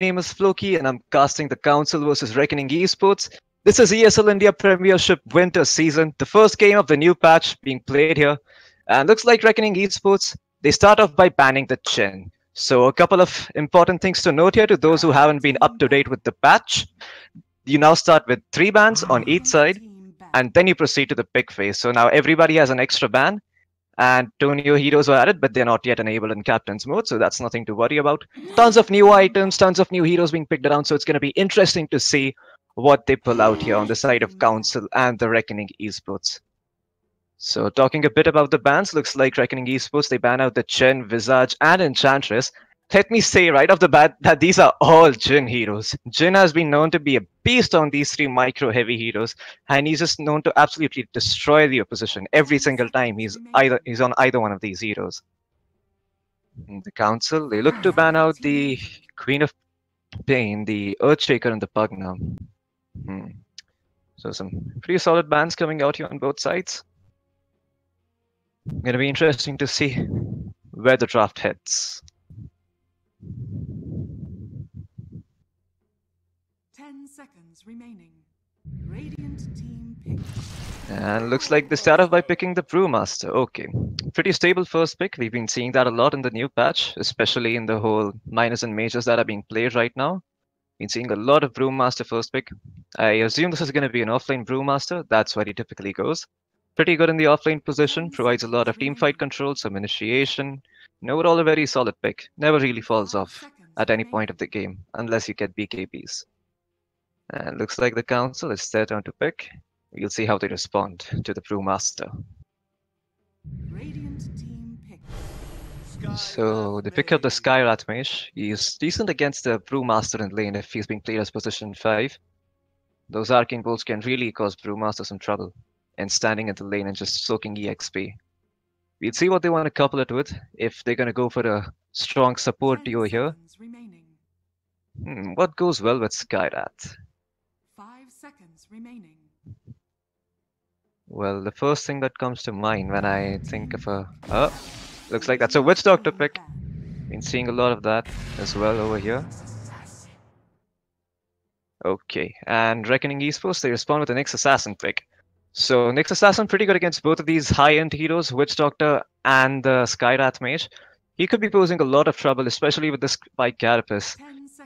name is Floki, and I'm casting the Council versus Reckoning Esports. This is ESL India Premiership Winter Season, the first game of the new patch being played here. And looks like Reckoning Esports, they start off by banning the Chin. So a couple of important things to note here to those who haven't been up to date with the patch. You now start with 3 bans on each side, and then you proceed to the pick phase. So now everybody has an extra ban, and 2 new heroes were added, but they're not yet enabled in Captain's mode, so that's nothing to worry about. Tons of new items, tons of new heroes being picked around, so it's going to be interesting to see what they pull out here on the side of Council and the Reckoning Esports. So talking a bit about the bans, looks like Reckoning Esports, they ban out the Chen, Visage, and Enchantress. Let me say right off the bat that these are all Jhin heroes. Jhin has been known to be a beast on these 3 micro-heavy heroes, and he's just known to absolutely destroy the opposition every single time he's on either one of these heroes. In the Council, they look to ban out the Queen of Pain, the Earthshaker, and the Pugna. So some pretty solid bans coming out here on both sides. Gonna be interesting to see where the draft heads. 10 seconds remaining. Radiant team pick. And looks like they start off by picking the Brewmaster. Okay, pretty stable first pick. We've been seeing that a lot in the new patch, especially in the whole minors and majors that are being played right now. Been seeing a lot of Brewmaster first pick. I assume this is going to be an offlane Brewmaster. That's where he typically goes. Pretty good in the offlane position, provides a lot of teamfight control, some initiation. Overall a very solid pick. Never really falls off at any point of the game, unless you get BKBs. And looks like the Council, it's their turn to pick. We'll see how they respond to the Brewmaster. Radiant team pick. So they pick up the Skyrat Mage. He's decent against the Brewmaster in lane if he's being played as position 5. Those Arcane Bolts can really cause Brewmaster some trouble, and standing in the lane and just soaking EXP. We'll see what they want to couple it with, if they're going to go for a strong support duo here. What goes well with Skyrat? 5 seconds remaining. Well, the first thing that comes to mind when I think of a... looks like that's a Witch Doctor pick. Been seeing a lot of that as well over here. Okay, and Reckoning Esports, they respond with the Nyx Assassin pick. So Nyx Assassin pretty good against both of these high-end heroes, Witch Doctor and the Skyrat Mage. He could be posing a lot of trouble, especially with the Spike Carapace.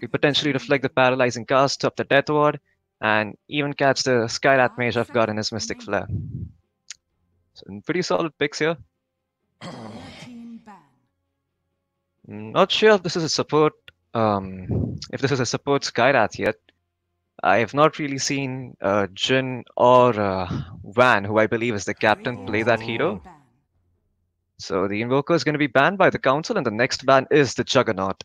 He potentially reflect the Paralyzing Cast, stop the Death Ward, and even catch the Skyrat Mage off guard in his Mystic Flare. So pretty solid picks here. Not sure if this is a support Skyrat yet. I have not really seen Jhin or Van, who I believe is the captain, play that hero. So the Invoker is going to be banned by the Council, and the next ban is the Juggernaut.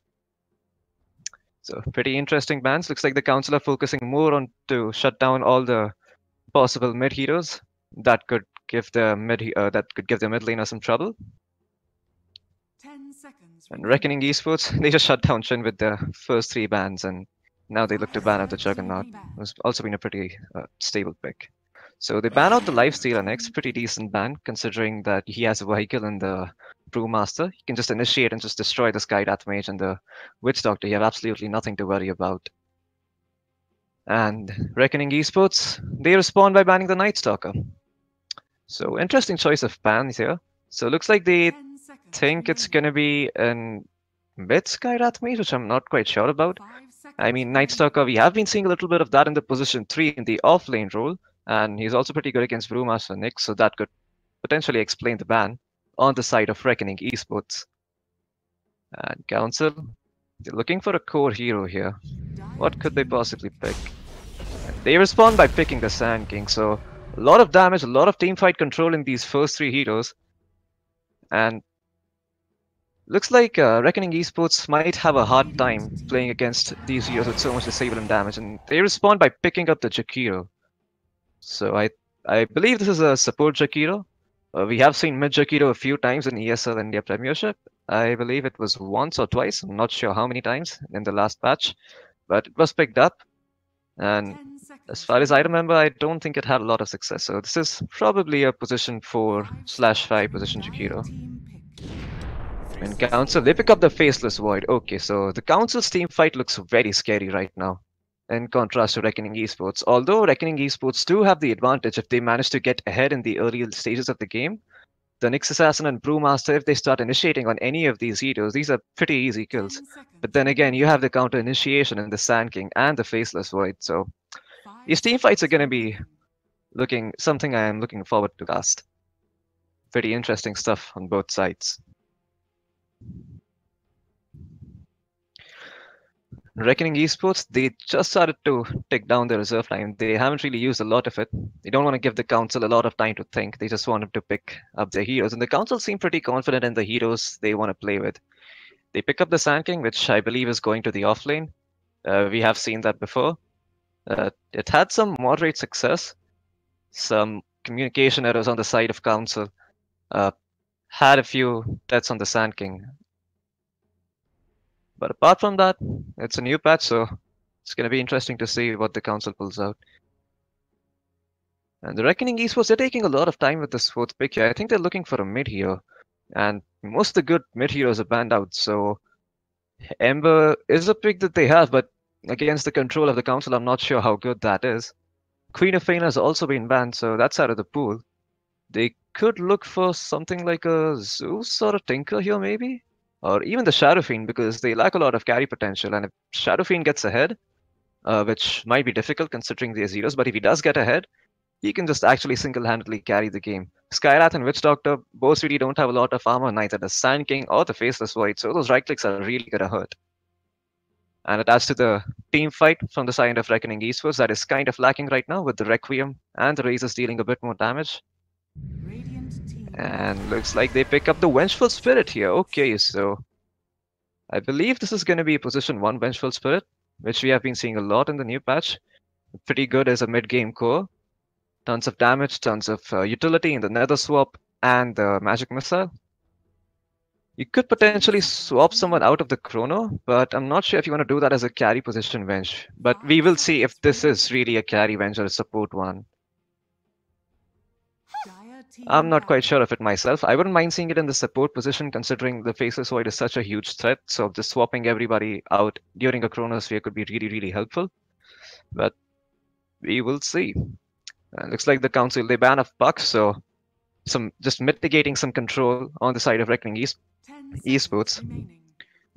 So pretty interesting bans. Looks like the Council are focusing more on to shut down all the possible mid heroes that could give the mid laner some trouble. 10 seconds. And Reckoning Esports, they just shut down Jhin with the first 3 bans, and now they look to ban out the Juggernaut, who's also been a pretty stable pick. So they ban out the Lifestealer next, pretty decent ban, considering that he has a vehicle in the Brewmaster. He can just initiate and just destroy the Skyrat Mage and the Witch Doctor. You have absolutely nothing to worry about. And Reckoning Esports, they respond by banning the Night Stalker. So interesting choice of bans here. So it looks like they think it's going to be an mid Skyrat Mage, which I'm not quite sure about. I mean, Night Stalker, we have been seeing a little bit of that in the position 3 in the off-lane role, and he's also pretty good against Brewmaster Nyx, so that could potentially explain the ban on the side of Reckoning Esports. And Council, they're looking for a core hero here. What could they possibly pick? And they respond by picking the Sand King, so a lot of damage, a lot of teamfight control in these first 3 heroes. And looks like Reckoning Esports might have a hard time playing against these heroes with so much disable and damage, and they respond by picking up the Jakiro. So I believe this is a support Jakiro. We have seen mid Jakiro a few times in ESL India Premiership. I believe it was once or twice, I'm not sure how many times in the last patch, but it was picked up. And as far as I remember, I don't think it had a lot of success. So this is probably a position 4/5 position Jakiro. And Council, they pick up the Faceless Void. Okay, so the Council's team fight looks very scary right now, in contrast to Reckoning Esports. Although Reckoning Esports do have the advantage if they manage to get ahead in the early stages of the game, the Nyx Assassin and Brewmaster, if they start initiating on any of these heroes, these are pretty easy kills. 10 seconds. But then again, you have the counter initiation in the Sand King and the Faceless Void, so 5 these team fights are seconds going to be remaining. something I am looking forward to cast. Pretty interesting stuff on both sides. Reckoning Esports, they just started to take down their reserve line. They haven't really used a lot of it. They don't want to give the council a lot of time to think. They just wanted to pick up their heroes. And the council seem pretty confident in the heroes they want to play with. They pick up the Sand King, which I believe is going to the offlane. We have seen that before. It had some moderate success. Some communication errors on the side of council. Had a few deaths on the Sand King. But apart from that, it's a new patch, so it's going to be interesting to see what the council pulls out. And the Reckoning Esports, they're taking a lot of time with this fourth pick here. I think they're looking for a mid hero. And most of the good mid heroes are banned out, so Ember is a pick that they have, but against the control of the council, I'm not sure how good that is. Queen of Fane has also been banned, so that's out of the pool. They could look for something like a Zeus or a Tinker here, maybe? Or even the Shadow Fiend, because they lack a lot of carry potential. And if Shadow Fiend gets ahead, which might be difficult considering they're zeros, but if he does get ahead, he can just actually single-handedly carry the game. Skywrath and Witch Doctor both really don't have a lot of armor, neither the Sand King or the Faceless Void, so those right clicks are really gonna hurt. And it adds to the team fight from the side of Reckoning Esports that is kind of lacking right now, with the Requiem and the Razors dealing a bit more damage. Radiant team. And looks like they pick up the Vengeful Spirit here. Okay, so I believe this is going to be position 1 Vengeful Spirit, which we have been seeing a lot in the new patch. Pretty good as a mid-game core. Tons of damage, tons of utility in the Nether Swap and the Magic Missile. You could potentially swap someone out of the Chrono, but I'm not sure if you want to do that as a carry position Venge. But we will see if this is really a carry Venge or a support one. Dire team I'm not quite double. sure of it myself. I wouldn't mind seeing it in the support position considering the Faceless Void is such a huge threat, so just swapping everybody out during a Chronosphere could be really, really helpful. But we will see. Looks like the council, they ban off Puck, so just mitigating some control on the side of Reckoning 10 seconds Esports. remaining.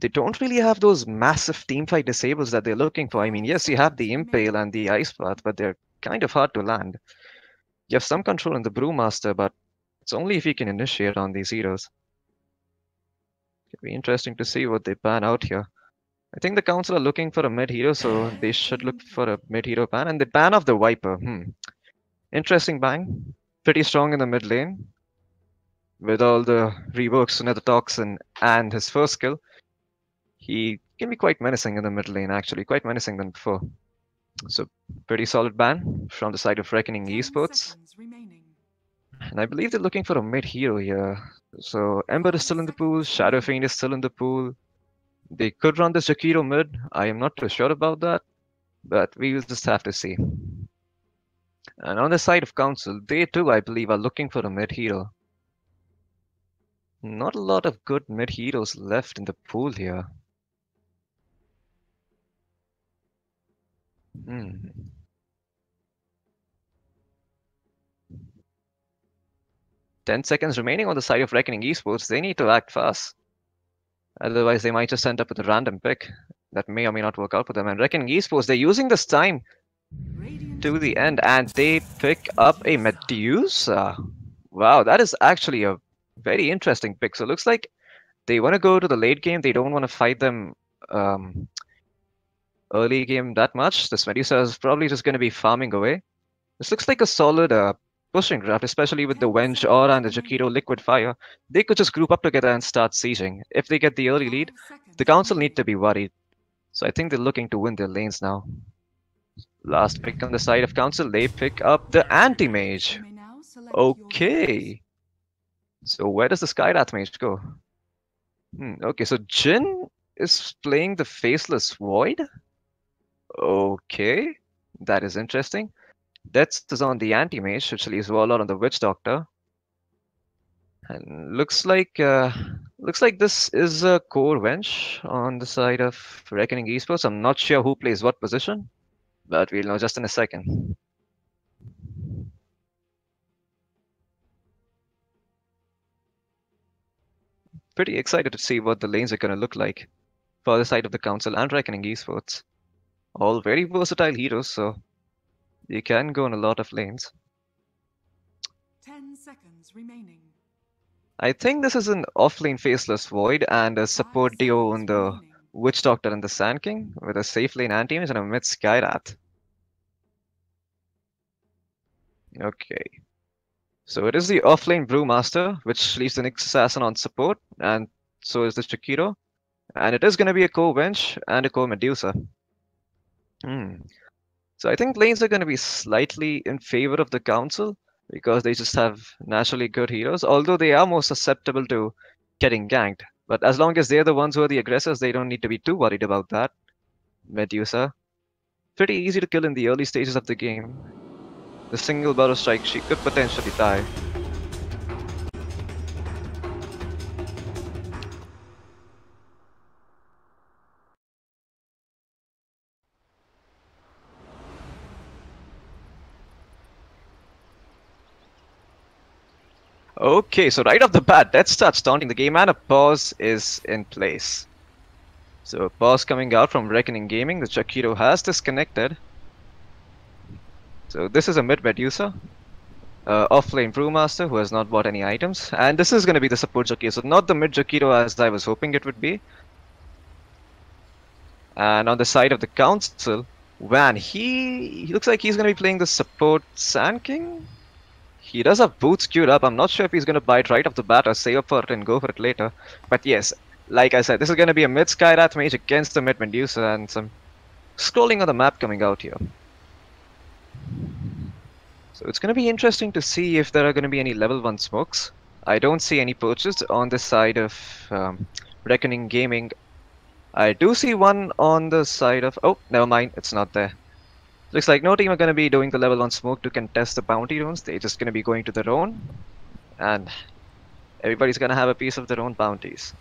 They don't really have those massive teamfight disables that they're looking for. I mean, yes, you have the Impale and the Ice Path, but they're kind of hard to land. You have some control in the Brewmaster, but it's only if you can initiate on these heroes. It'll be interesting to see what they ban out here. I think the council are looking for a mid hero, so they should look for a mid hero ban. And they ban off the Viper. Interesting ban. Pretty strong in the mid lane. With all the reworks, Nether Toxin, and his first skill. He can be quite menacing in the mid lane, actually. Quite menacing than before. So, pretty solid ban from the side of Reckoning 10 Esports. seconds remaining. And I believe they're looking for a mid hero here. So Ember is still in the pool, Shadow Fiend is still in the pool. They could run this Jakiro mid. I am not too sure about that, but we will just have to see. And on the side of Council, they too, I believe, are looking for a mid hero. Not a lot of good mid heroes left in the pool here. 10 seconds remaining on the side of Reckoning Esports. They need to act fast. Otherwise, they might just end up with a random pick that may or may not work out for them. And Reckoning Esports, they're using this time Radiant to the team end, and they pick up a Medusa. Wow, that is actually a very interesting pick. So it looks like they want to go to the late game. They don't want to fight them early game that much. This Medusa is probably just going to be farming away. This looks like a solid pushing draft, especially with the Wenge Aura and the Jakiro Liquid Fire. They could just group up together and start sieging. If they get the early lead, 5 seconds the council remaining. need to be worried. So I think they're looking to win their lanes now. Last pick on the side of council, they pick up the Anti-Mage. You may now select your heroes. Okay. So where does the Skyrath Mage go? Okay, so Jin is playing the Faceless Void. Okay, that is interesting. Death is on the Anti-Mage, which leaves Warlord on the Witch Doctor. And looks like this is a core bench on the side of Reckoning Esports. I'm not sure who plays what position, but we'll know just in a second. Pretty excited to see what the lanes are going to look like for the side of the Council and Reckoning Esports. All very versatile heroes, so you can go in a lot of lanes. 10 seconds remaining. I think this is an offlane Faceless Void and a support duo on the Witch Doctor and the Sand King with a safe lane anti-mage and a mid Skyrat. Okay. So it is the offlane Brewmaster, which leaves the Nyx Assassin on support, and so is the Chikiro. And it is going to be a core bench and a core Medusa. So I think lanes are going to be slightly in favor of the Council because they just have naturally good heroes, although they are more susceptible to getting ganked. But as long as they're the ones who are the aggressors, they don't need to be too worried about that. Medusa, pretty easy to kill in the early stages of the game. The single barrel strike, she could potentially die. Okay, so right off the bat, let's start taunting the game, and a pause is in place. So a pause coming out from Reckoning Gaming. The Chakiro has disconnected. So this is a mid Medusa, off-lane Brewmaster who has not bought any items, and this is going to be the support Chakiro. So not the mid Chakiro as I was hoping it would be. And on the side of the Council, Van, he looks like he's going to be playing the support Sand King. He does have boots queued up. I'm not sure if he's going to buy it right off the bat or save up for it and go for it later. But yes, like I said, this is going to be a mid Skyrat mage against the mid Medusa and some scrolling on the map coming out here. So it's going to be interesting to see if there are going to be any level 1 smokes. I don't see any purchased on this side of Reckoning Gaming. I do see one on the side of... Oh, never mind, it's not there. Looks like no team are going to be doing the level 1 smoke to contest the bounty runes. They're just going to be going to their own. And everybody's going to have a piece of their own bounties.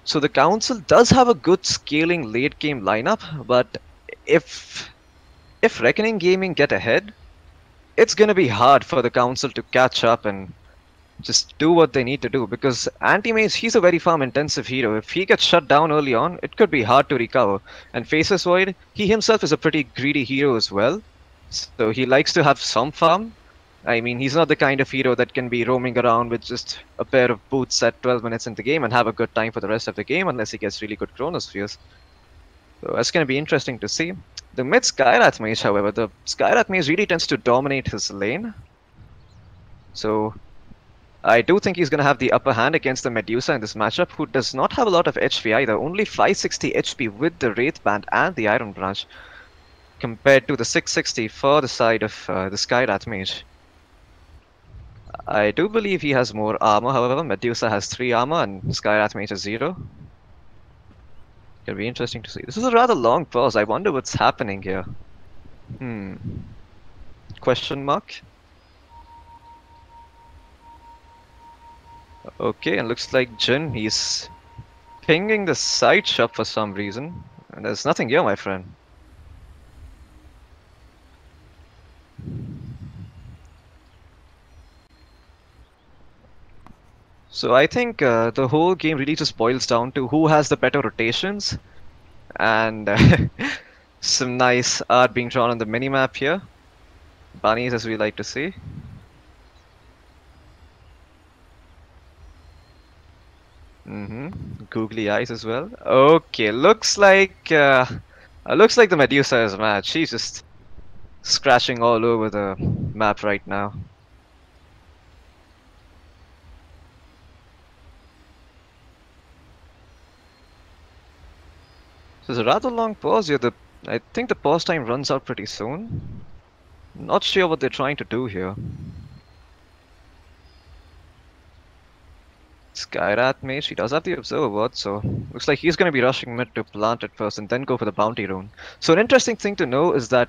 So the Council does have a good scaling late game lineup, but if Reckoning Gaming get ahead, it's going to be hard for the Council to catch up and just do what they need to do, because Anti-Mage, he's a very farm intensive hero. If he gets shut down early on, it could be hard to recover. And Faceless Void, he himself is a pretty greedy hero as well, so he likes to have some farm. I mean, he's not the kind of hero that can be roaming around with just a pair of boots at 12 minutes in the game and have a good time for the rest of the game unless he gets really good chronospheres. So that's going to be interesting to see. The mid Skyrat Mage, however, the Skyrat Mage really tends to dominate his lane. So I do think he's going to have the upper hand against the Medusa in this matchup, who does not have a lot of HP either. Only 560 HP with the Wraith Band and the Iron Branch, compared to the 660 for the side of the Skyrat Mage. I do believe he has more armor, however. Medusa has 3 armor and Skyrat Mage has 0. It'll be interesting to see. This is a rather long pause. I wonder what's happening here. Question mark? Okay, and looks like Jin, he's pinging the side shop for some reason. And there's nothing here, my friend. So I think the whole game really just boils down to who has the better rotations. And some nice art being drawn on the minimap here. Bunnies, as we like to see. Googly eyes as well. Okay, looks like the Medusa is mad. She's just scratching all over the map right now. So it's a rather long pause here. I think the pause time runs out pretty soon. Not sure what they're trying to do here. Skyrat Mage, he does have the Observer word, so looks like he's going to be rushing mid to plant it first and then go for the Bounty Rune. So an interesting thing to know is that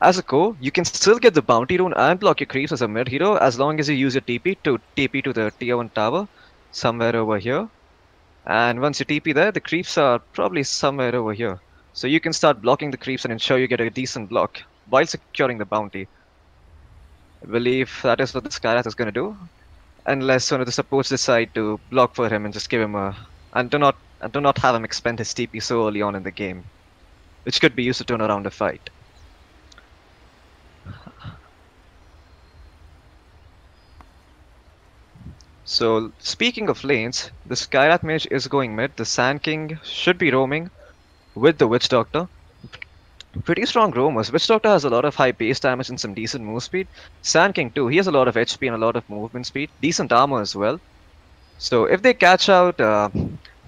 As a core, you can still get the bounty rune and block your creeps as a mid hero as long as you use your TP to TP to the tier 1 tower somewhere over here. And once you TP there, the creeps are probably somewhere over here. So you can start blocking the creeps and ensure you get a decent block while securing the bounty. I believe that is what the Skyrath is going to do. Unless one of the supports decide to block for him and just give him a... And do not have him expend his TP so early on in the game, which could be used to turn around a fight. So, speaking of lanes, the Skyrath mage is going mid, the Sand King should be roaming with the Witch Doctor. Pretty strong roamers. Witch Doctor has a lot of high base damage and some decent move speed. Sand King too, he has a lot of HP and a lot of movement speed, decent armor as well. So if they catch out the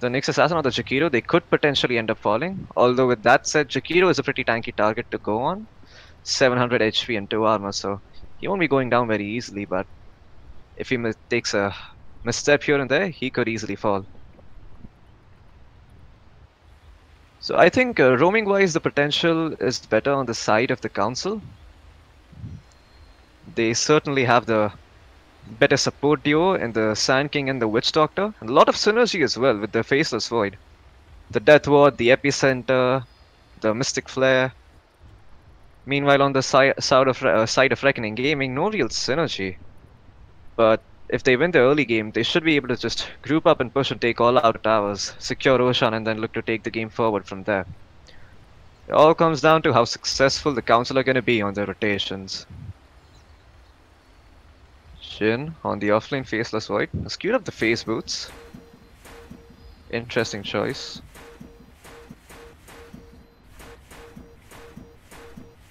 Nyx Assassin or the Jakiro, they could potentially end up falling. Although with that said, Jakiro is a pretty tanky target to go on. 700 HP and 2 armor, so he won't be going down very easily, but if he takes a misstep here and there, he could easily fall. So I think roaming wise the potential is better on the side of the council. They certainly have the better support duo in the Sand King and the Witch Doctor, and a lot of synergy as well with the Faceless Void. The Death Ward, the Epicenter, the Mystic Flare. Meanwhile on the side of Reckoning Gaming, no real synergy. But if they win the early game, they should be able to just group up and push and take all out towers, secure Roshan, and then look to take the game forward from there. It all comes down to how successful the council are going to be on their rotations. Jhin on the offlane Faceless Void. Let's queue up the Phase Boots. Interesting choice.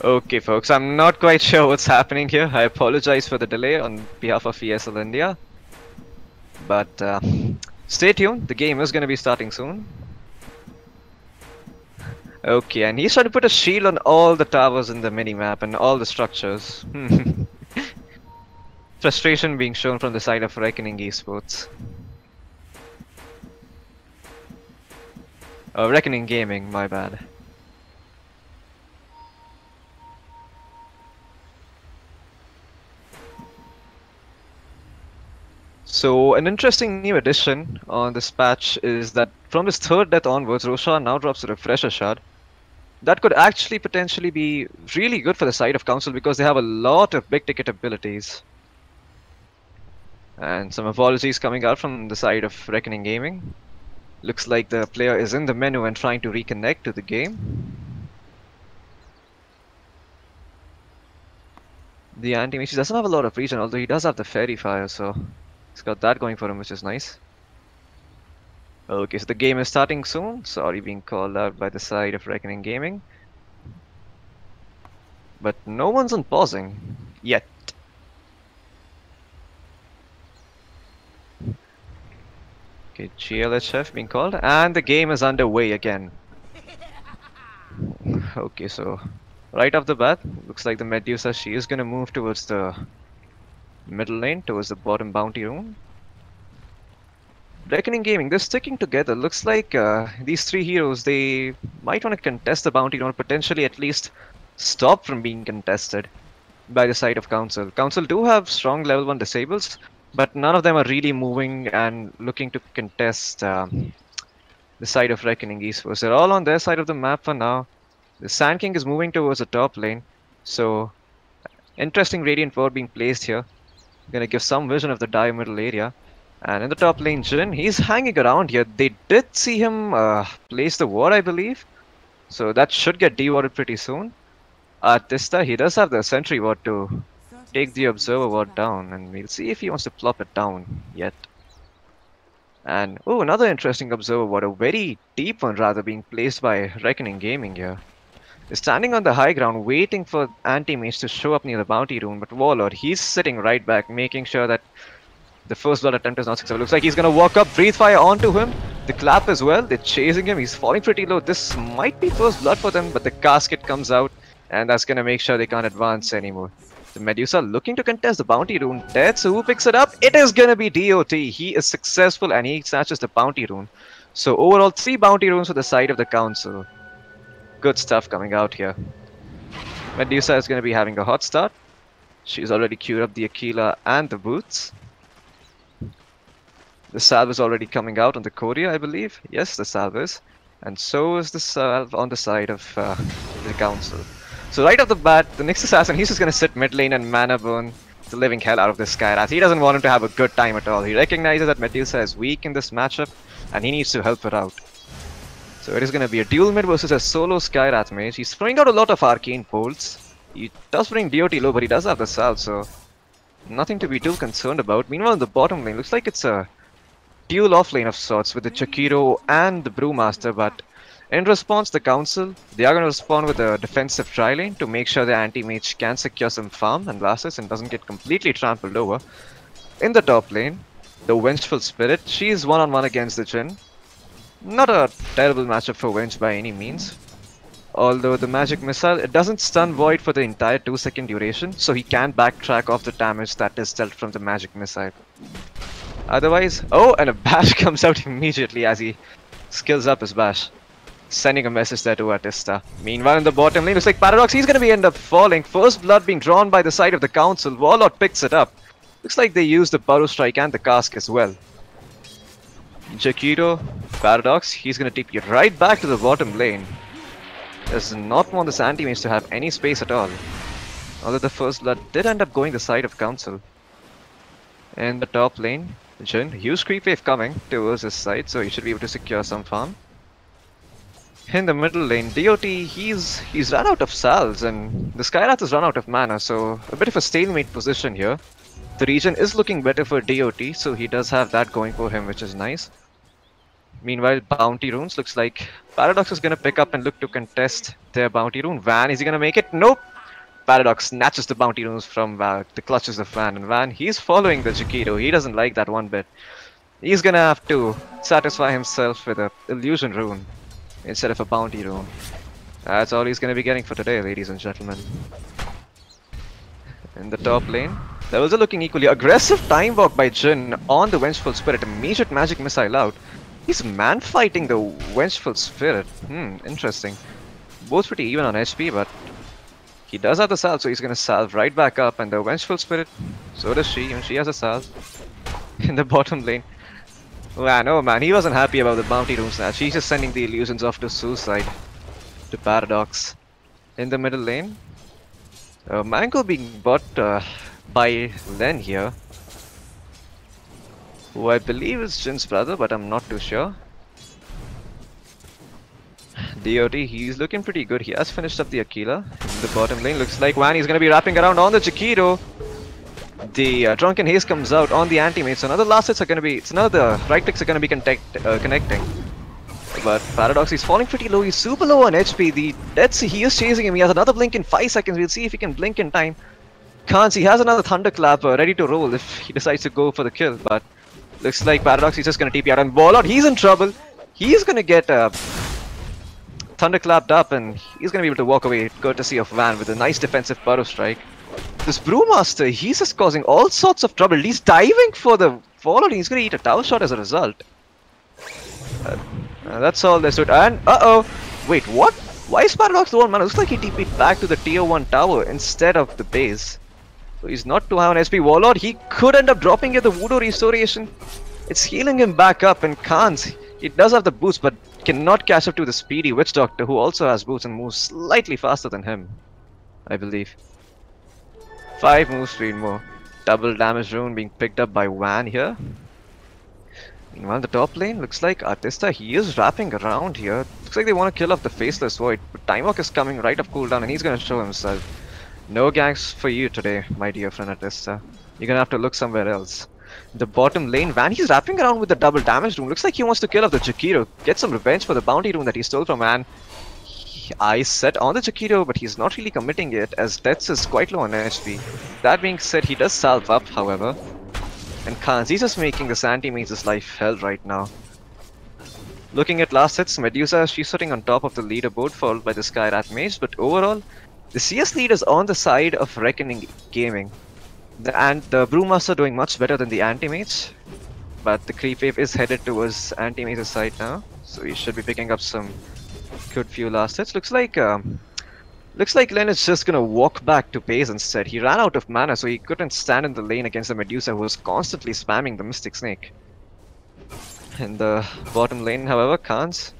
Okay folks, I'm not quite sure what's happening here. I apologize for the delay on behalf of ESL India. But stay tuned, the game is going to be starting soon. Okay, and he's trying to put a shield on all the towers in the minimap and all the structures. Frustration being shown from the side of Reckoning Esports. Reckoning Gaming, my bad. So an interesting new addition on this patch is that from his third death onwards, Roshan now drops a Refresher Shard. That could actually potentially be really good for the side of Council because they have a lot of big ticket abilities. And some apologies coming out from the side of Reckoning Gaming. Looks like the player is in the menu and trying to reconnect to the game. The anti-mage doesn't have a lot of regen, although he does have the Fairy Fire, so he's got that going for him, which is nice. Okay, so the game is starting soon. Sorry, being called out by the side of Reckoning Gaming. But no one's on pausing yet. Okay, GLHF being called, and the game is underway again. Okay, so right off the bat, looks like the Medusa, she is gonna move towards the middle lane, towards the bottom bounty room. Reckoning Gaming, they're sticking together. Looks like these three heroes, they might want to contest the bounty or potentially at least stop from being contested by the side of Council. Council do have strong level 1 disables, but none of them are really moving and looking to contest the side of Reckoning Esports. They're all on their side of the map for now. The Sand King is moving towards the top lane, so interesting Radiant Ward being placed here. Gonna give some vision of the dire middle area. And in the top lane, Jhin, he's hanging around here. They did see him place the ward, I believe. So that should get dewarded pretty soon. Artista, he does have the sentry ward to take the observer ward down. And we'll see if he wants to plop it down yet. And, oh, another interesting observer ward. A very deep one, rather, being placed by Reckoning Gaming here. They're standing on the high ground, waiting for Anti-Mage to show up near the bounty room. But Warlord, he's sitting right back, making sure that the first blood attempt is not successful. Looks like he's gonna walk up, breathe fire onto him. The clap as well. They're chasing him. He's falling pretty low. This might be first blood for them, but the casket comes out, and that's gonna make sure they can't advance anymore. The Medusa looking to contest the bounty rune. Dead, so who picks it up? It is gonna be DOT. He is successful and he snatches the bounty rune. So overall, 3 bounty runes for the side of the council. Good stuff coming out here. Medusa is going to be having a hot start. She's already queued up the Aquila and the boots. The salve is already coming out on the Korea, I believe. Yes, the salve is. And so is the salve on the side of the council. So right off the bat, the next assassin, he's just going to sit mid lane and mana burn the living hell out of this Skyrath. He doesn't want him to have a good time at all. He recognizes that Medusa is weak in this matchup, and he needs to help her out. So it is going to be a dual mid versus a solo Skyrath mage. He's throwing out a lot of arcane bolts. He does bring DOT low, but he does have the salve, so nothing to be too concerned about. Meanwhile, in the bottom lane, looks like it's a dual off lane of sorts with the Chakiro and the Brewmaster, but in response, the council, they are going to respond with a defensive tri lane to make sure the anti-mage can secure some farm and blasters and doesn't get completely trampled over. In the top lane, the Vengeful Spirit, she is one-on-one against the Jhin. Not a terrible matchup for Venge by any means. Although the magic missile, it doesn't stun Void for the entire 2-second duration, so he can backtrack off the damage that is dealt from the magic missile. Otherwise, oh, and a bash comes out immediately as he skills up his bash, sending a message there to Artista. Meanwhile, in the bottom lane, looks like Paradox, he's going to be end up falling. First blood being drawn by the side of the council. Warlord picks it up. Looks like they use the Burrow Strike and the Cask as well. Jakiro, Paradox, he's going to TP right back to the bottom lane. Does not want this anti-mage to have any space at all. Although the first blood did end up going the side of council. In the top lane, Jhin, huge creep wave coming towards his side, so he should be able to secure some farm. In the middle lane, DOT, he's run out of salves, and the Skyrath has run out of mana, so a bit of a stalemate position here. The region is looking better for DOT, so he does have that going for him, which is nice. Meanwhile, bounty runes, looks like Paradox is going to pick up and look to contest their bounty rune. Van, is he going to make it? Nope! Paradox snatches the bounty runes from the clutches of Van, and Van, he's following the Jakiro. He doesn't like that one bit. He's going to have to satisfy himself with a illusion rune instead of a bounty rune. That's all he's going to be getting for today, ladies and gentlemen. In the top lane, levels are looking equally. Aggressive time walk by Jhin on the Vengeful Spirit. Immediate magic missile out. He's man-fighting the Vengeful Spirit. Interesting. Both pretty even on HP, but he does have the salve, so he's going to salve right back up. And the Vengeful Spirit, so does she. Even she has a salve. In the bottom lane. Man, oh man, he wasn't happy about the bounty rune snatch. He's just sending the illusions off to suicide. To Paradox. In the middle lane, Mango being bought by Len here, who I believe is Jin's brother, but I'm not too sure. DOT, he's looking pretty good. He has finished up the Aquila. In the bottom lane, looks like Van, he's going to be wrapping around on the Jakiro. The Drunken Haze comes out on the anti-mage, so another last hits are going to be, it's another right clicks are going to be connecting. But Paradox, he's falling pretty low, he's super low on HP. The Dead Sea, he is chasing him, he has another blink in 5 seconds, we'll see if he can blink in time. Can't, he has another Thunderclap ready to roll if he decides to go for the kill, but looks like Paradox, he's just going to TP out, and Warlord, he's in trouble. He's going to get Thunderclapped up, and he's going to be able to walk away courtesy of Van with a nice defensive Burrow Strike. This Brewmaster, he's just causing all sorts of trouble. He's diving for the Warlord, he's going to eat a tower shot as a result. That's all there's to it. And wait, what? Why is Paradox low on mana? Looks like he TP'd back to the tier 1 tower instead of the base. So he's not too high on SP. Warlord, he could end up dropping here the Voodoo Restoration. It's healing him back up, and Khans, he does have the boost, but cannot catch up to the speedy Witch Doctor, who also has boots and moves slightly faster than him, I believe. 5 move speed more. Double damage rune being picked up by Van here. Meanwhile, the top lane looks like Artista, he is wrapping around here. Looks like they want to kill off the Faceless Void, but Time Walk is coming right off cooldown, and he's going to show himself. No ganks for you today, my dear friend Artista. You're going to have to look somewhere else. The bottom lane, Van, he's wrapping around with the double damage rune. Looks like he wants to kill off the Jakiro, get some revenge for the bounty rune that he stole from Van. Eyes set on the Jakiro, but he's not really committing it, as Deaths is quite low on HP. That being said, he does salve up, however. And Khans, he's just making this anti-mage's life hell right now. Looking at last hits, Medusa, she's sitting on top of the leaderboard, followed by the Skyrath Mage, but overall, the CS lead is on the side of Reckoning Gaming. The Brewmaster doing much better than the anti-mage, but the creep wave is headed towards anti-mage's side now, so he should be picking up some good few last hits. Looks like Looks like Len is just gonna walk back to base instead. He ran out of mana, so he couldn't stand in the lane against the Medusa, who was constantly spamming the Mystic Snake. In the bottom lane, however, Khan's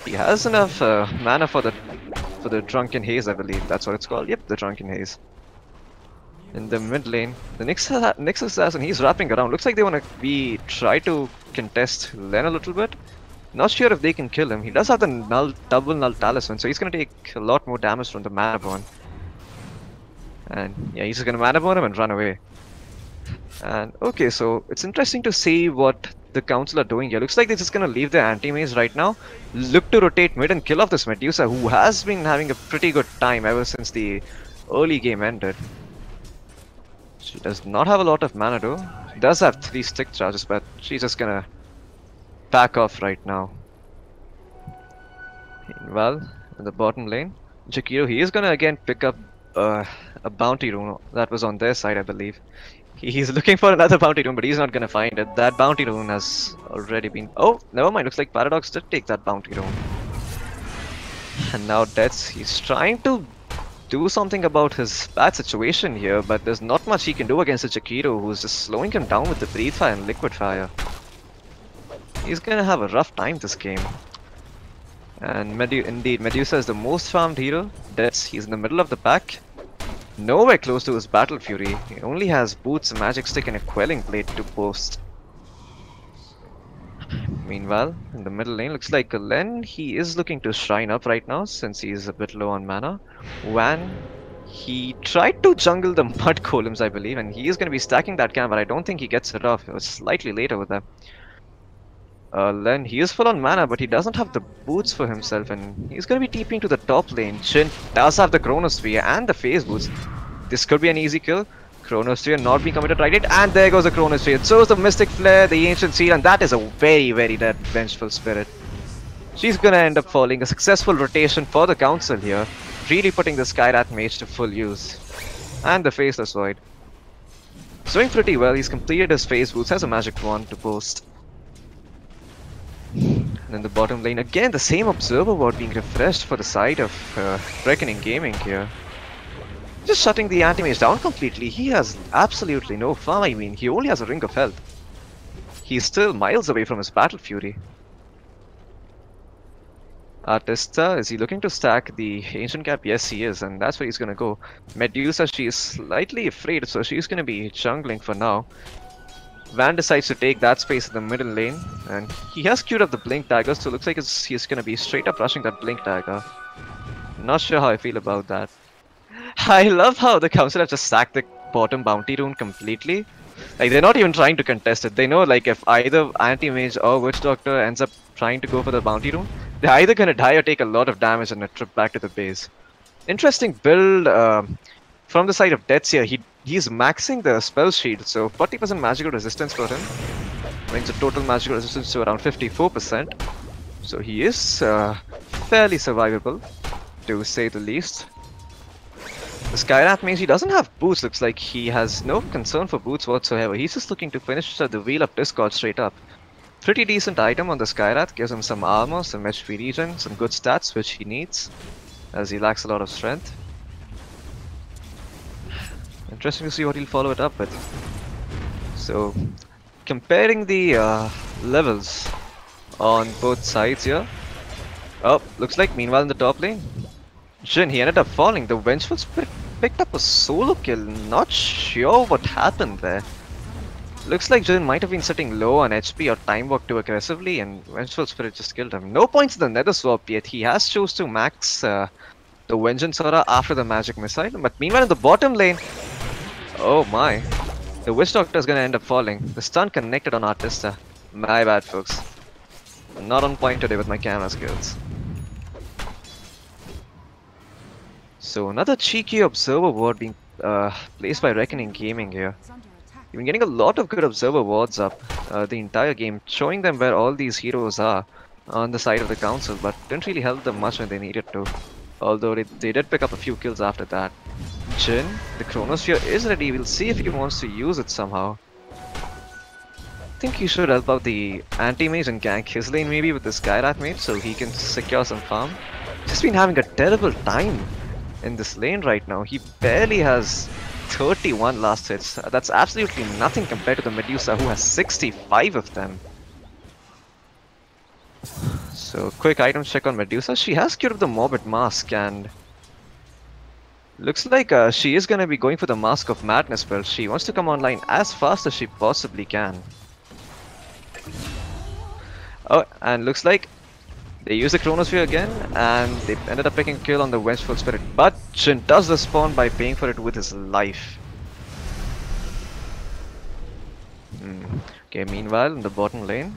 he has enough mana for the Drunken Haze, I believe. That's what it's called. Yep, the Drunken Haze. In the mid lane, the Nyx Assassin, he's wrapping around. Looks like they want to try to contest Len a little bit. Not sure if they can kill him. He does have the double null talisman, so he's gonna take a lot more damage from the mana burn. And yeah, he's just gonna mana burn him and run away. And okay, so it's interesting to see what the council are doing here. Looks like they're just gonna leave their anti-mage right now, look to rotate mid and kill off this Medusa, who has been having a pretty good time ever since the early game ended. She does not have a lot of mana though. She does have 3 stick charges, but she's just gonna back off right now. Well, in the bottom lane, Jakiro, he is gonna again pick up a bounty rune that was on their side, I believe. He's looking for another bounty rune, but he's not gonna find it. That bounty rune has already been... Oh, never mind. Looks like Paradox did take that bounty rune. And now Deaths, he's trying to do something about his bad situation here, but there's not much he can do against the Jakiro, who's just slowing him down with the Breathe Fire and Liquid Fire. He's gonna have a rough time this game. And indeed, Medusa is the most farmed hero. Deaths, he's in the middle of the pack. Nowhere close to his Battle Fury. He only has Boots, a Magic Stick and a Quelling Blade to boast. Meanwhile, in the middle lane, looks like Len, he is looking to shrine up right now since he's a bit low on mana. Wan, he tried to jungle the Mud Golems, I believe, and he is going to be stacking that camp, but I don't think he gets it off. It was slightly later with that. Len, he is full on mana, but he doesn't have the boots for himself, and he's going to be TPing to the top lane. Jhin does have the Chronosphere and the phase boots. This could be an easy kill. Chronosphere not being committed right, and there goes the Chronosphere. So is the Mystic Flare, the Ancient Seal, and that is a very, very dead Vengeful Spirit. She's going to end up falling. A successful rotation for the council here, really putting the Skyrat Mage to full use. And the Faceless Void. He's doing pretty well. He's completed his phase boots, has a magic wand to boast. And in the bottom lane, again the same Observer Ward being refreshed for the side of Reckoning Gaming here. Just shutting the anti-mage down completely. He has absolutely no farm. I mean, he only has a Ring of Health. He's still miles away from his Battle Fury. Artista, is he looking to stack the Ancient Cap? Yes, he is, and that's where he's gonna go. Medusa, she is slightly afraid, so she's gonna be jungling for now. Van decides to take that space in the middle lane, and he has queued up the Blink Dagger, so it looks like he's gonna be straight up rushing that Blink Dagger. Not sure how I feel about that. I love how the council have just sacked the bottom bounty rune completely. Like, they're not even trying to contest it. They know, like, if either Anti-Mage or Witch Doctor ends up trying to go for the bounty rune, they're either gonna die or take a lot of damage and a trip back to the base. Interesting build from the side of Deaths here. He's maxing the spell shield, so 40% magical resistance for him brings the total magical resistance to around 54%. So he is fairly survivable, to say the least. The Skyrat Mage, he doesn't have boots. Looks like he has no concern for boots whatsoever. He's just looking to finish the Wheel of Discord straight up. Pretty decent item on the Skyrat, gives him some armor, some HP regen, some good stats which he needs, as he lacks a lot of strength. Interesting to see what he'll follow it up with. So, comparing the levels on both sides here. Oh, looks like meanwhile in the top lane, Jhin, he ended up falling. The Vengeful Spirit picked up a solo kill. Not sure what happened there. Looks like Jhin might have been sitting low on HP or time walk too aggressively, and Vengeful Spirit just killed him. No points in the Nether Swap yet. He has chose to max the Vengeance Aura after the Magic Missile. But meanwhile in the bottom lane, oh my, the Witch Doctor is gonna end up falling. The stun connected on Artista. My bad, folks. I'm not on point today with my camera skills. So another cheeky Observer Ward being placed by Reckoning Gaming here. You've been getting a lot of good Observer Wards up the entire game, showing them where all these heroes are on the side of the council, but didn't really help them much when they needed to. Although they did pick up a few kills after that. Jhin, the Chronosphere is ready. We'll see if he wants to use it somehow. I think he should help out the Anti-Mage and gank his lane maybe with the Skyrat Mage so he can secure some farm. Just been having a terrible time in this lane right now. He barely has 31 last hits. That's absolutely nothing compared to the Medusa, who has 65 of them. So, quick item check on Medusa. She has cured the Morbid Mask, and looks like she is gonna be going for the Mask of Madness build. She wants to come online as fast as she possibly can. Oh, and looks like they use the Chronosphere again, and they ended up picking a kill on the Vengeful Spirit. But Jhin does respond by paying for it with his life. Okay, meanwhile, in the bottom lane,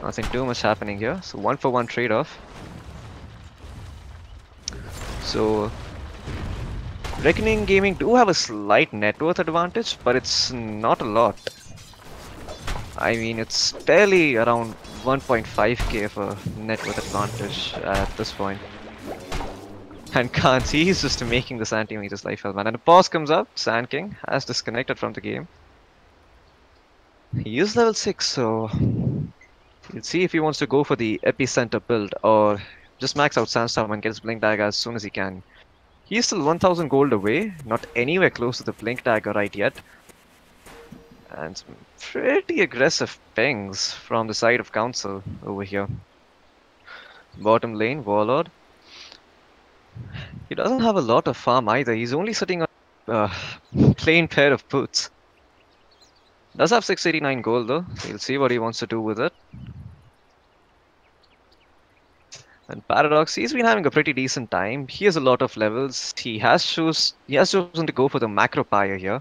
nothing too much happening here. So 1-for-1 trade-off. So Reckoning Gaming do have a slight net worth advantage, but it's not a lot. I mean, it's barely around 1.5k of a net worth advantage at this point. And Khan, he's just making this anti-mage's life hell, man. And a pause comes up, Sand King has disconnected from the game. He is level 6, so we'll see if he wants to go for the Epicenter build or just max out Sandstorm and get his Blink Dagger as soon as he can. He's still 1000 gold away, not anywhere close to the Blink Dagger right yet. And some pretty aggressive pings from the side of Council over here. Bottom lane, Warlord. He doesn't have a lot of farm either. He's only sitting on a plain pair of boots. Does have 689 gold though. We'll see what he wants to do with it. And Paradox, he's been having a pretty decent time. He has a lot of levels. He has chosen to go for the Macro Pyre here.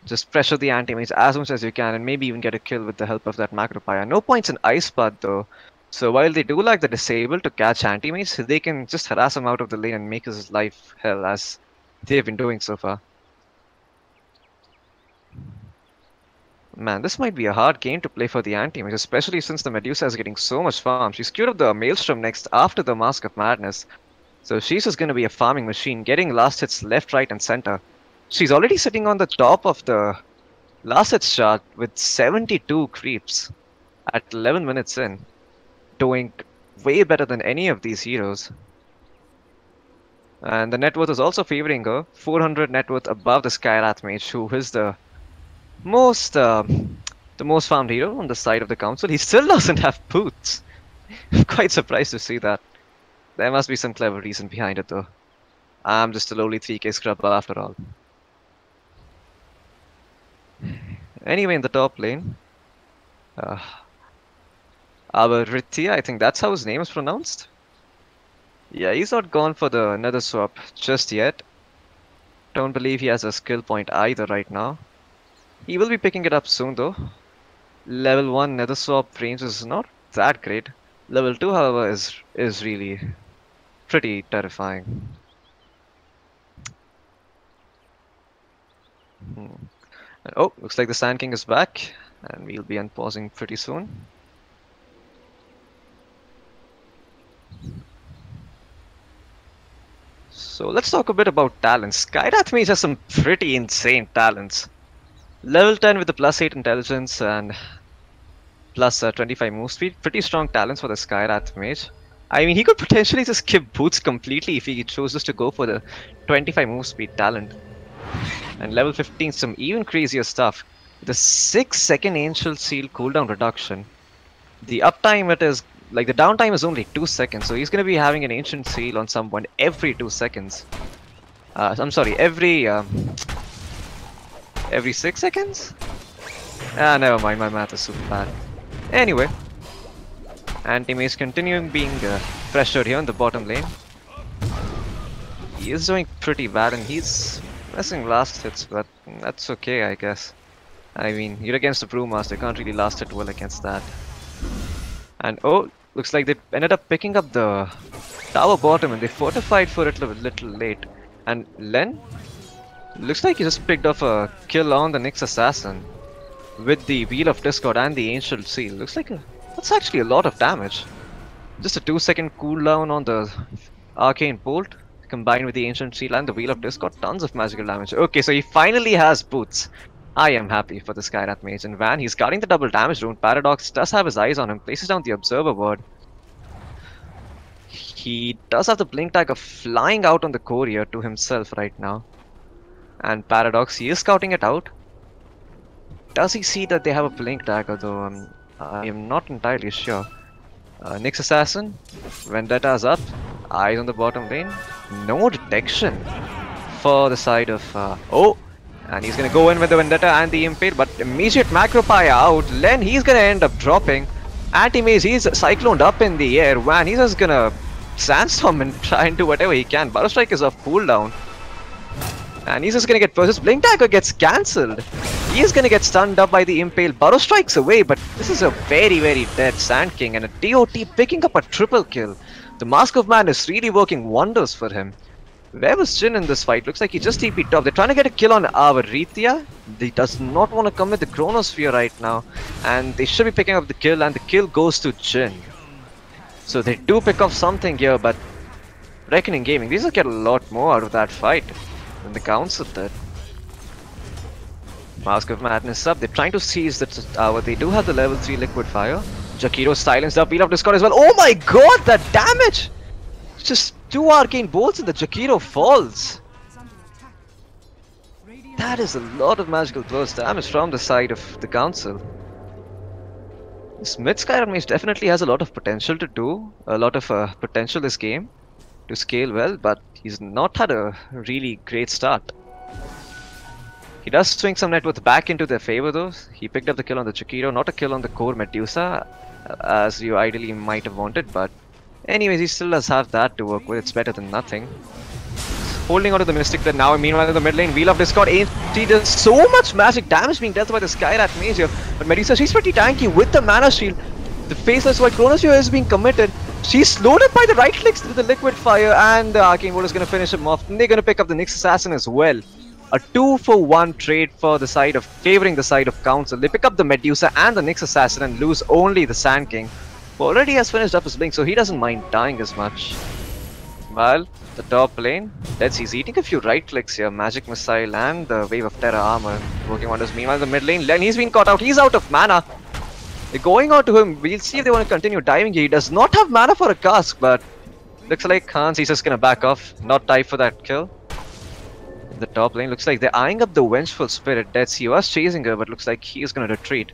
Just pressure the anti-mage as much as you can and maybe even get a kill with the help of that Macro Pyre. No points in Ice Path though. So while they do lack the disable to catch anti-mage, they can just harass him out of the lane and make his life hell as they've been doing so far. Man, this might be a hard game to play for the anti-mage, especially since the Medusa is getting so much farm. She's queued up the Maelstrom next after the Mask of Madness. So she's just going to be a farming machine, getting last hits left, right and center. She's already sitting on the top of the last hits chart with 72 creeps at 11 minutes in. Doing way better than any of these heroes. And the net worth is also favoring her. 400 net worth above the Skyrath Mage, who is the most farmed hero on the side of the council. He still doesn't have boots. I'm quite surprised to see that. There must be some clever reason behind it though. I'm just a lowly 3k scrubber after all. Anyway, in the top lane, our Ritya, I think that's how his name is pronounced. Yeah, he's not gone for the nether swap just yet. Don't believe he has a skill point either right now. He will be picking it up soon though. Level 1 nether swap range is not that great. Level 2 however is really pretty terrifying. Oh, looks like the Sand King is back and we'll be unpausing pretty soon. So let's talk a bit about talents. Skyrath Mage has some pretty insane talents. Level 10 with the plus 8 intelligence and plus 25 move speed. Pretty strong talents for the Skyrath Mage. I mean, he could potentially just skip boots completely if he chooses to go for the 25 move speed talent. And level 15, some even crazier stuff. The 6-second Ancient Seal cooldown reduction. The uptime it is, like the downtime is only 2 seconds. So he's going to be having an Ancient Seal on someone every 2 seconds. I'm sorry, every 6 seconds? Never mind, my math is super bad. Anyway, anti-mage continuing being pressured here in the bottom lane. He is doing pretty bad and he's missing last hits, but that's okay, I guess. I mean, you're against the Brewmaster, can't really last hit well against that. And oh, looks like they ended up picking up the tower bottom and they fortified for it a little late. And Len? Looks like he just picked off a kill on the Nyx Assassin with the Wheel of Discord and the Ancient Seal. Looks like that's actually a lot of damage. Just a 2-second cooldown on the Arcane Bolt combined with the Ancient Seal and the Wheel of Discord. Tons of magical damage. Okay, so he finally has boots. I am happy for the Skyrath Mage. And Van, he's guarding the double damage rune. Paradox does have his eyes on him. Places down the Observer word. He does have the Blink Dagger flying out on the courier to himself right now. And Paradox, he is scouting it out. Does he see that they have a Blink Dagger though? I am not entirely sure. Nyx Assassin, Vendetta's up, eyes on the bottom lane. No detection for the side of... oh! And he's gonna go in with the Vendetta and the Impale, but immediate Macropie out. Len, he's gonna end up dropping. Anti-Mage, he's cycloned up in the air. Van, he's just gonna Sandstorm and try and do whatever he can. Burrow Strike is off cooldown. And he's just gonna get first. His Blink Dagger gets cancelled. He is gonna get stunned up by the Impale. Burrow Strikes away, but this is a very, very dead Sand King. And a DOT picking up a triple kill. The Mask of Man is really working wonders for him. Where was Jhin in this fight? Looks like he just TP'd top. They're trying to get a kill on our Rithia. He does not want to come with the Chronosphere right now. And they should be picking up the kill, and the kill goes to Jhin. So they do pick up something here, but Reckoning Gaming, these will get a lot more out of that fight than the Council did. Mask of Madness up. They're trying to seize the tower. They do have the level 3 Liquid Fire. Jakiro silenced up. Wheel of Discord as well. Oh my god, that damage! Just 2 arcane bolts and the Jakiro falls. That is a lot of magical burst damage from the side of the Council. This mid Skyrim Mage definitely has a lot of potential to do, a lot of potential this game to scale well, but he's not had a really great start. He does swing some net worth back into their favor though. He picked up the kill on the Jakiro, not a kill on the core Medusa, as you ideally might have wanted, but anyways, he still does have that to work with. It's better than nothing. Holding on to the Mystic Blade now. Meanwhile, in the mid lane, Wheel of Discord. He does so much magic damage being dealt by the Skyrat Mage here. But Medusa, she's pretty tanky with the Mana Shield. The Faceless White Chronosphere is being committed. She's slowed up by the right clicks with the Liquid Fire, and the Arcane Bolt is going to finish him off. And they're going to pick up the Nyx Assassin as well. A 2-for-1 trade for the side of favoring the side of Council. They pick up the Medusa and the Nyx Assassin and lose only the Sand King, who already has finished up his blink, so he doesn't mind dying as much. Well, the top lane, he's eating a few right clicks here. Magic Missile and the Wave of Terror Armor working wonders. Meanwhile, the mid lane, Len, he's been caught out. He's out of mana. They're going on to him. We'll see if they want to continue diving here. He does not have mana for a cask, but looks like Hans, he's just going to back off. Not die for that kill. In the top lane, looks like they're eyeing up the Vengeful Spirit. He was chasing her, but looks like he's going to retreat.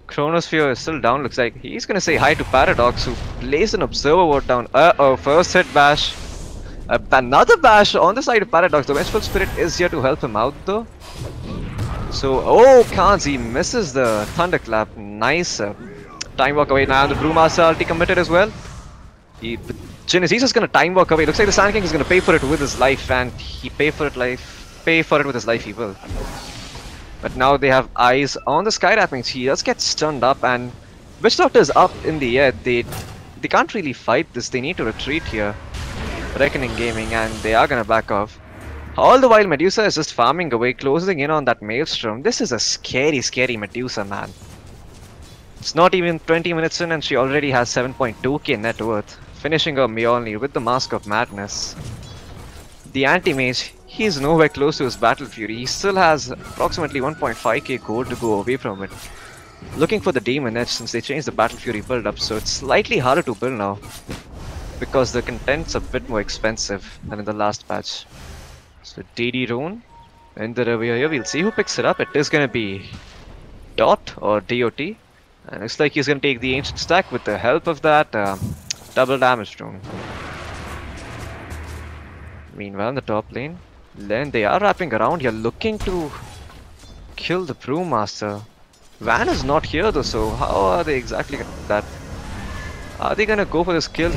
Chronosphere is still down. Looks like he's gonna say hi to Paradox, who plays an Observer Ward down. First hit bash. Another bash on the side of Paradox. The Vengeful Spirit is here to help him out though. So, Khans, he misses the Thunderclap. Nice. Time walk away now. The Brewmaster ulti committed as well. Jhin is just gonna time walk away. Looks like the Sand King is gonna pay for it with his life, and he pay for it with his life he will. But now they have eyes on the Skyrat Mage. He does get stunned up, and Witch Doctor is up in the air. They can't really fight this. They need to retreat here. Reckoning Gaming, and they are gonna back off. All the while, Medusa is just farming away, closing in on that Maelstrom. This is a scary, scary Medusa, man. It's not even 20 minutes in, and she already has 7.2k net worth, finishing her Mjolnir with the Mask of Madness. The Anti-Mage, he's nowhere close to his Battle Fury. He still has approximately 1.5k gold to go away from it. Looking for the Demon Edge since they changed the Battle Fury build up, so it's slightly harder to build now, because the content's a bit more expensive than in the last patch. So DD Rune in the review here, we'll see who picks it up. It is gonna be Dot or DOT, and looks like he's gonna take the Ancient Stack with the help of that double damage rune. Meanwhile, in the top lane, Len, they are wrapping around here, looking to kill the Brewmaster. Van is not here though, so how are they exactly gonna do that? Are they gonna go for this kill?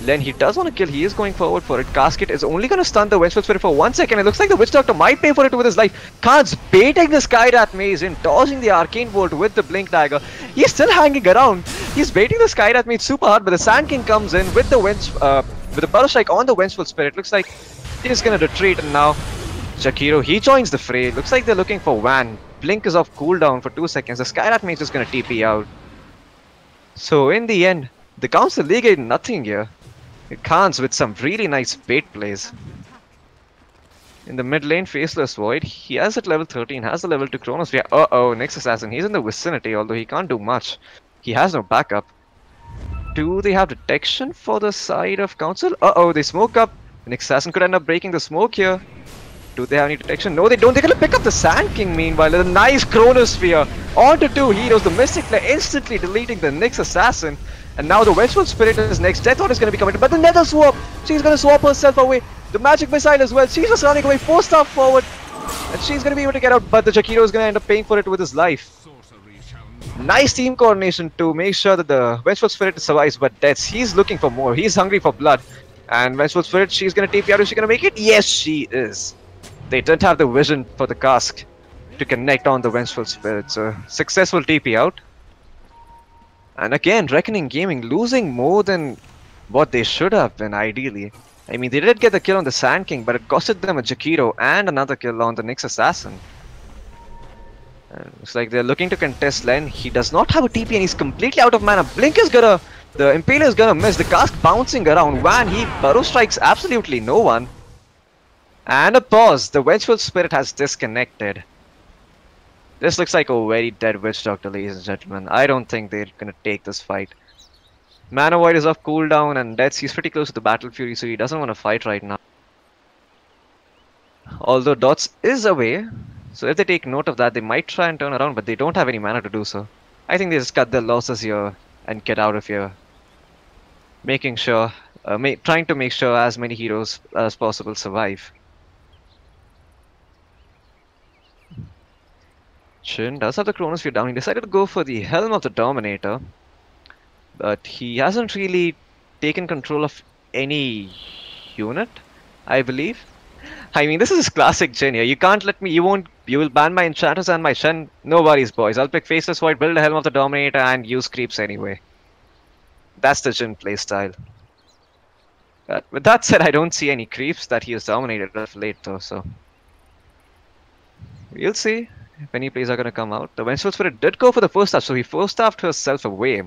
Len, he does want to kill, he is going forward for it. Casket is only gonna stun the Vengeful Spirit for 1 second. It looks like the Witch Doctor might pay for it with his life. Khan's baiting the Skyrat Mage in, dodging the Arcane Bolt with the Blink Dagger. He's still hanging around. He's baiting the Skyrat Mage super hard, but the Sand King comes in with the with the Burrow Strike on the Vengeful Spirit. Looks like he's gonna retreat, and now Jakiro, he joins the fray. Looks like they're looking for Van. Blink is off cooldown for 2 seconds. The Skyrat Mage is gonna TP out. So in the end, the Council League ain't nothing here. It Khans with some really nice bait plays. In the mid lane, Faceless Void, he has at level 13, has the level 2 Chronosphere. Nyx Assassin, he's in the vicinity, although he can't do much. He has no backup. Do they have detection for the side of Council? Uh-oh, they smoke up. An Assassin could end up breaking the smoke here. Do they have any detection? No, they don't. They're gonna pick up the Sand King meanwhile. A nice Chronosphere onto two heroes. The Mystic Flare instantly deleting the Nyx Assassin. And now the Vengeful Spirit is next. Death Thought is gonna be coming. But the Nether Swap! She's gonna swap herself away. The Magic Missile as well. She's just running away. 4-star forward. And she's gonna be able to get out. But the Jakiro is gonna end up paying for it with his life. Nice team coordination to make sure that the Vengeful Spirit survives. But Deaths, he's looking for more. He's hungry for blood. And Vengeful Spirit, she's gonna TP out. Is she gonna make it? Yes, she is. They didn't have the vision for the cask to connect on the Vengeful Spirit. So, successful TP out. And again, Reckoning Gaming losing more than what they should have been, ideally. I mean, they did get the kill on the Sand King, but it costed them a Jakiro and another kill on the Nyx Assassin. Looks like they're looking to contest Len. He does not have a TP and he's completely out of mana. Blink is gonna... The Impaler is gonna miss. The cask bouncing around. Van, he burrow strikes absolutely no one. And a pause. The Vengeful Spirit has disconnected. This looks like a very dead Witch Doctor, ladies and gentlemen. I don't think they're gonna take this fight. Mana Void is off cooldown and Deaths, he's pretty close to the Battle Fury, so he doesn't want to fight right now. Although Dots is away, so if they take note of that, they might try and turn around, but they don't have any mana to do so. I think they just cut their losses here and get out of here. Making sure, trying to make sure as many heroes as possible survive. Shin does have the Chronosphere down. He decided to go for the Helm of the Dominator. But he hasn't really taken control of any unit, I believe. I mean, this is classic Jhin here. You can't let me, you will ban my Enchanters and my Shen. No worries, boys. I'll pick Faceless Void, build a Helm of the Dominator, and use creeps anyway. That's the Jhin playstyle. With that said, I don't see any creeps that he has dominated of late though, so... We'll see if any plays are going to come out. The Vengeful Spirit did go for the first staff, so he first staffed herself away.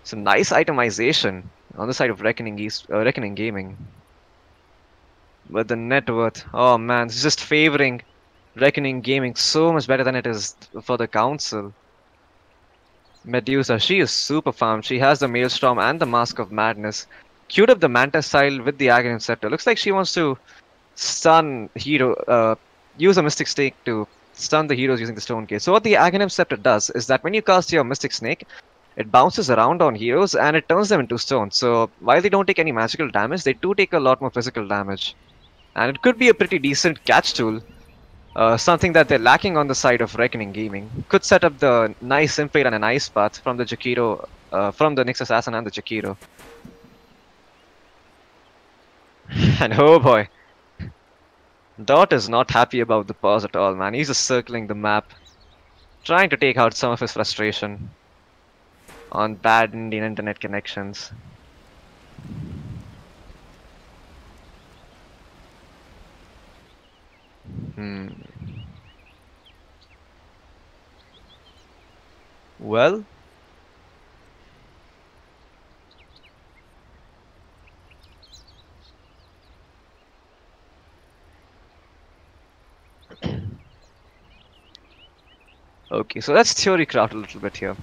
It's a nice itemization on the side of Reckoning Gaming. But the net worth, oh man, it's just favoring Reckoning Gaming so much better than it is for the Council. Medusa, she is super farmed. She has the Maelstrom and the Mask of Madness. Queued up the Manta style with the Aghanim Scepter. Looks like she wants to stun hero, use a Mystic Snake to stun the heroes using the Stone Cage. So what the Aghanim Scepter does is that when you cast your Mystic Snake, it bounces around on heroes and it turns them into stone. So while they don't take any magical damage, they do take a lot more physical damage. And it could be a pretty decent catch tool. Something that they're lacking on the side of Reckoning Gaming. Could set up the nice Impale and an Ice Path from the Jakiro, from the Nyx Assassin and the Jakiro. And oh boy. Dot is not happy about the pause at all, man. He's just circling the map. Trying to take out some of his frustration on bad Indian internet connections. Well, okay, so let's theory craft a little bit here.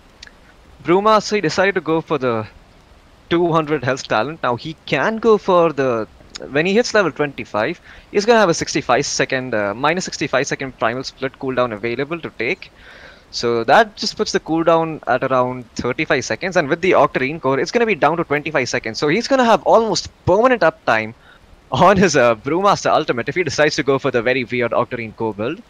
Brewmaster, he decided to go for the 200 health talent. Now he can go for the, when he hits level 25, he's gonna have a 65 second, minus 65 second primal split cooldown available to take. So that just puts the cooldown at around 35 seconds, and with the Octarine Core, it's gonna be down to 25 seconds. So he's gonna have almost permanent uptime on his Brewmaster ultimate if he decides to go for the very weird Octarine Core build.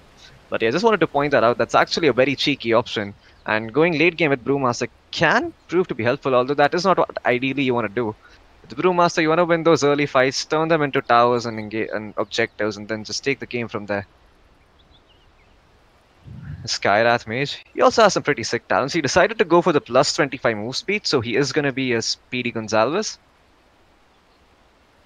But yeah, I just wanted to point that out. That's actually a very cheeky option. And going late game with Brewmaster can prove to be helpful, although that is not what ideally you want to do. With Brewmaster, you want to win those early fights, turn them into towers and objectives, and then just take the game from there. Skywrath Mage, he also has some pretty sick talents. He decided to go for the plus 25 move speed, so he is going to be a speedy Gonzalez.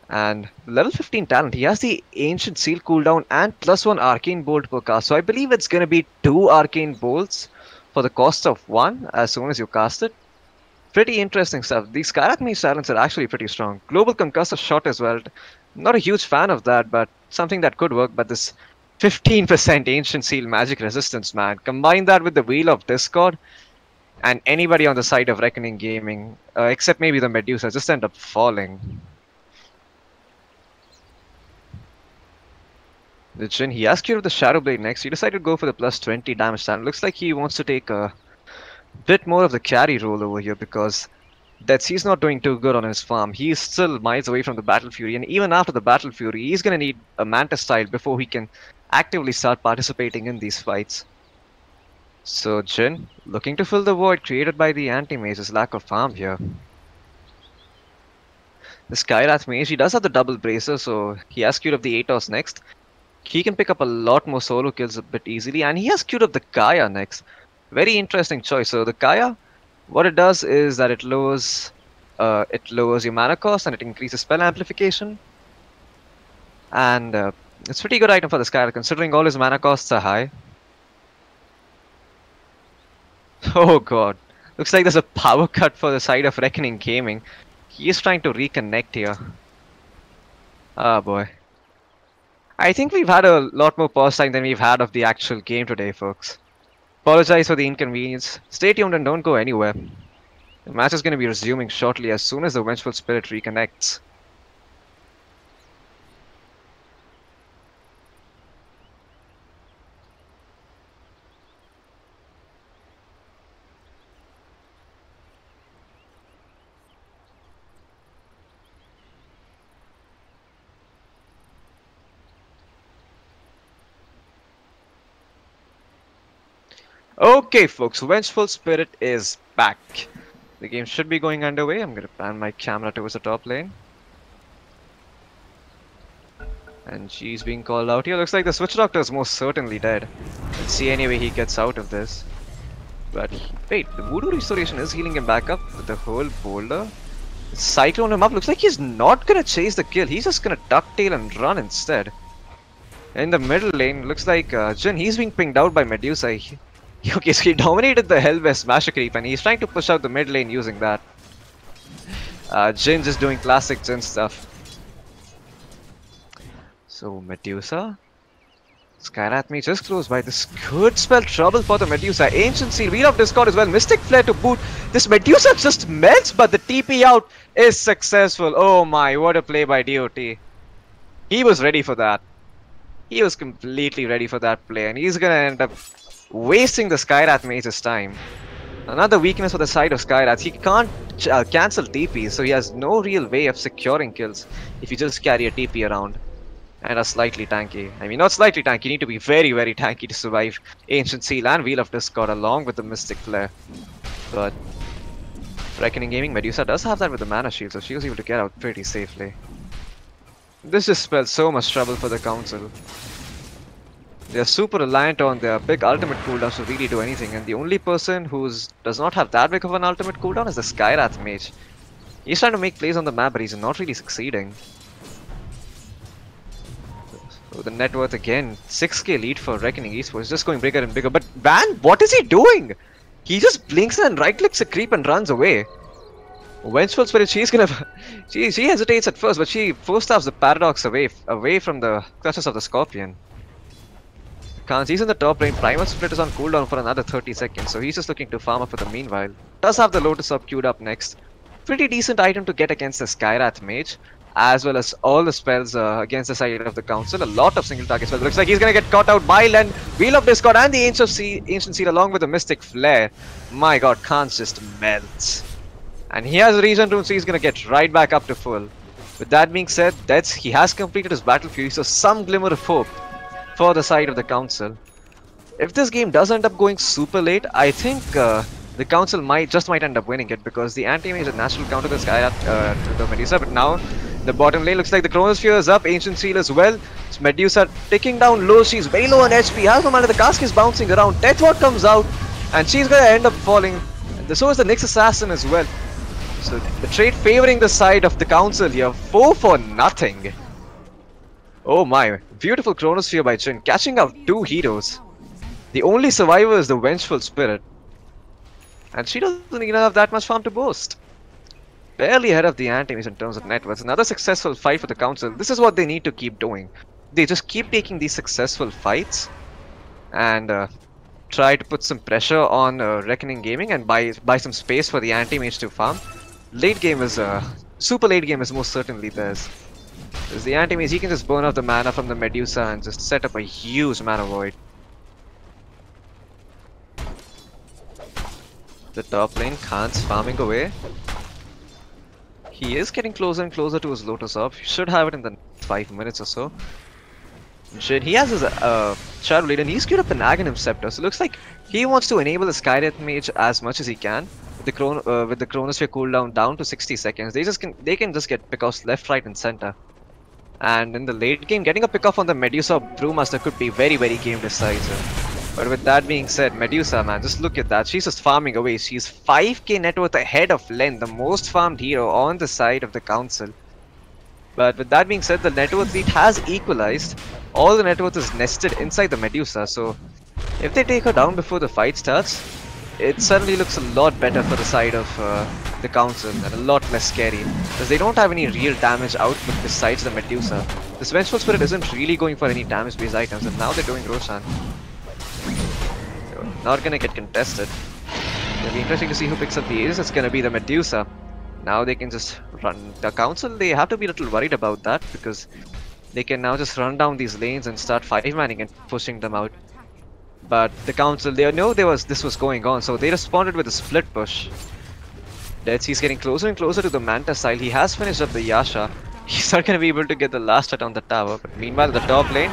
And level 15 talent, he has the Ancient Seal cooldown and plus 1 Arcane Bolt per cast. So I believe it's going to be 2 Arcane Bolts for the cost of 1 as soon as you cast it. Pretty interesting stuff. These Skywrath Mage talents are actually pretty strong. Global Concussive Shot as well. Not a huge fan of that, but something that could work. But this 15% Ancient Seal magic resistance, man. Combine that with the Wheel of Discord. And anybody on the side of Reckoning Gaming, except maybe the Medusa, just end up falling. The Jin, he asked you of the Shadow Blade next. He decided to go for the plus 20 damage stand. Looks like he wants to take a bit more of the carry role over here because he's not doing too good on his farm. He's still miles away from the Battle Fury, and even after the Battle Fury, he's gonna need a Mantis style before he can actively start participating in these fights. So Jin, looking to fill the void created by the Anti-Mage's lack of farm here. The Skyrath Mage, he does have the double bracer, so he has queued up the Atos next. He can pick up a lot more solo kills a bit easily, and he has queued up the Kaya next. Very interesting choice. So the Kaya, what it does is that it lowers your mana cost and it increases spell amplification. And it's a pretty good item for the Skyrath considering all his mana costs are high. Oh god. Looks like there's a power cut for the side of Reckoning Gaming. He is trying to reconnect here. Ah boy. I think we've had a lot more pause time than we've had of the actual game today, folks. Apologize for the inconvenience. Stay tuned and don't go anywhere. The match is going to be resuming shortly as soon as the Vengeful Spirit reconnects. Okay folks, Vengeful Spirit is back. The game should be going underway. I'm gonna pan my camera towards the top lane. And she's being called out here. Looks like the Switch Doctor is most certainly dead. Let's see any way he gets out of this. But wait, the Voodoo Restoration is healing him back up with the whole boulder. Cyclone him up. Looks like he's not gonna chase the kill. He's just gonna ducktail and run instead. In the middle lane, looks like Jin, he's being pinged out by Medusa. Okay, so he dominated the Hellwest Smasher Creep and he's trying to push out the mid lane using that. Jin just doing classic Jin stuff. So Medusa. Skyrath Mage just close by. This could spell trouble for the Medusa. Ancient Seal, Wheel of Discord as well. Mystic Flare to boot. This Medusa just melts, but the TP out is successful. Oh my, what a play by DOT. He was ready for that. He was completely ready for that play and he's gonna end up wasting the Skyrath Mage's time. Another weakness for the side of Skyrath, he can't cancel TPs, so he has no real way of securing kills if you just carry a TP around. And are slightly tanky. I mean, not slightly tanky, you need to be very, very tanky to survive Ancient Seal and Wheel of Discord along with the Mystic Flare. But Reckoning Gaming, Medusa does have that with the mana shield, so she was able to get out pretty safely. This just spells so much trouble for the Council. They're super reliant on their big ultimate cooldowns to really do anything, and the only person who does not have that big of an ultimate cooldown is the Skyrath Mage. He's trying to make plays on the map, but he's not really succeeding. So the net worth again, 6k lead for Reckoning Esports, just going bigger and bigger. But Van, what is he doing? He just blinks and right clicks a creep and runs away. Vengeful Spirit, she's gonna... she hesitates at first, but she four-stabs the Paradox away from the clutches of the Scorpion. He's in the top lane. Primal Split is on cooldown for another 30 seconds, so he's just looking to farm up for the meanwhile. Does have the Lotus Up queued up next. Pretty decent item to get against the Skyrath Mage, as well as all the spells against the side of the Council. A lot of single target spells. Looks like he's gonna get caught out by Len, Wheel of Discord, and the Ancient Seal along with the Mystic Flare. My god, Khan's just melts. And he has a Regen Rune, so he's gonna get right back up to full. With that being said, he has completed his Battle Fury, so some glimmer of hope for the side of the Council. If this game does end up going super late, I think the Council might end up winning it because the Anti-Mage is a natural counter to the Skyrath to the Medusa. But now the bottom lane looks like the Chronosphere is up, Ancient Seal as well. It's Medusa ticking down low, she's very low on HP, has no mana, the cask is bouncing around, Death Ward comes out and she's gonna end up falling. And so is the Nyx Assassin as well. So the trade favoring the side of the Council here, 4 for nothing. Oh my, beautiful Chronosphere by Jin, catching out 2 heroes. The only survivor is the Vengeful Spirit. And she doesn't even have that much farm to boast. Barely ahead of the Anti-Mage in terms of net worth. Another successful fight for the Council. This is what they need to keep doing. They just keep taking these successful fights. And try to put some pressure on Reckoning Gaming and buy some space for the anti-mage to farm. Late game is super late game is most certainly theirs. Because the anti-mage, he can just burn off the mana from the Medusa and just set up a huge mana void. The top lane, Khan's farming away. He is getting closer and closer to his Lotus Orb. He should have it in the next 5 minutes or so. Jin, he has his Shadow Blade and he's queued up an Aghanim Scepter. So it looks like he wants to enable the Skydeath Mage as much as he can. With the Chronosphere cooldown down to 60 seconds, they can just get pickoffs left, right, and center. And in the late game, getting a pickoff on the Medusa Brewmaster could be very, very game decisive. But with that being said, Medusa, man, just look at that. She's just farming away. She's 5k net worth ahead of Len, the most farmed hero on the side of the council. But with that being said, the net worth lead has equalized. All the net worth is nested inside the Medusa. So if they take her down before the fight starts, it suddenly looks a lot better for the side of the council and a lot less scary. Because they don't have any real damage output besides the Medusa. This Vengeful Spirit isn't really going for any damage based items, and now they're doing Roshan. Not gonna get contested. It'll be interesting to see who picks up the Aegis. It's gonna be the Medusa. Now they can just run. The council, they have to be a little worried about that because they can now just run down these lanes and start 5-manning and pushing them out. But the council, they know this was going on, so they responded with a split push. He's getting closer and closer to the Manta style. He has finished up the Yasha. He's not gonna be able to get the last hit on the tower. But meanwhile, the top lane,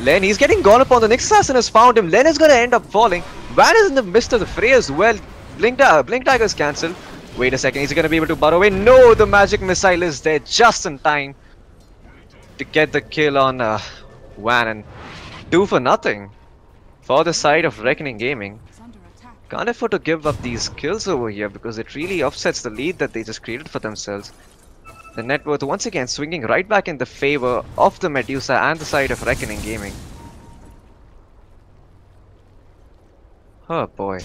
Len, he's getting gone upon. The next assassin has found him. Len is going to end up falling. Van is in the midst of the fray as well. Blink Dagger is cancelled. Wait a second, he's going to be able to burrow away. No, the magic missile is there just in time to get the kill on Van. And 2 for nothing for the side of Reckoning Gaming. Can't afford to give up these kills over here because it really offsets the lead that they just created for themselves. The net worth once again swinging right back in the favor of the Medusa and the side of Reckoning Gaming. Oh boy.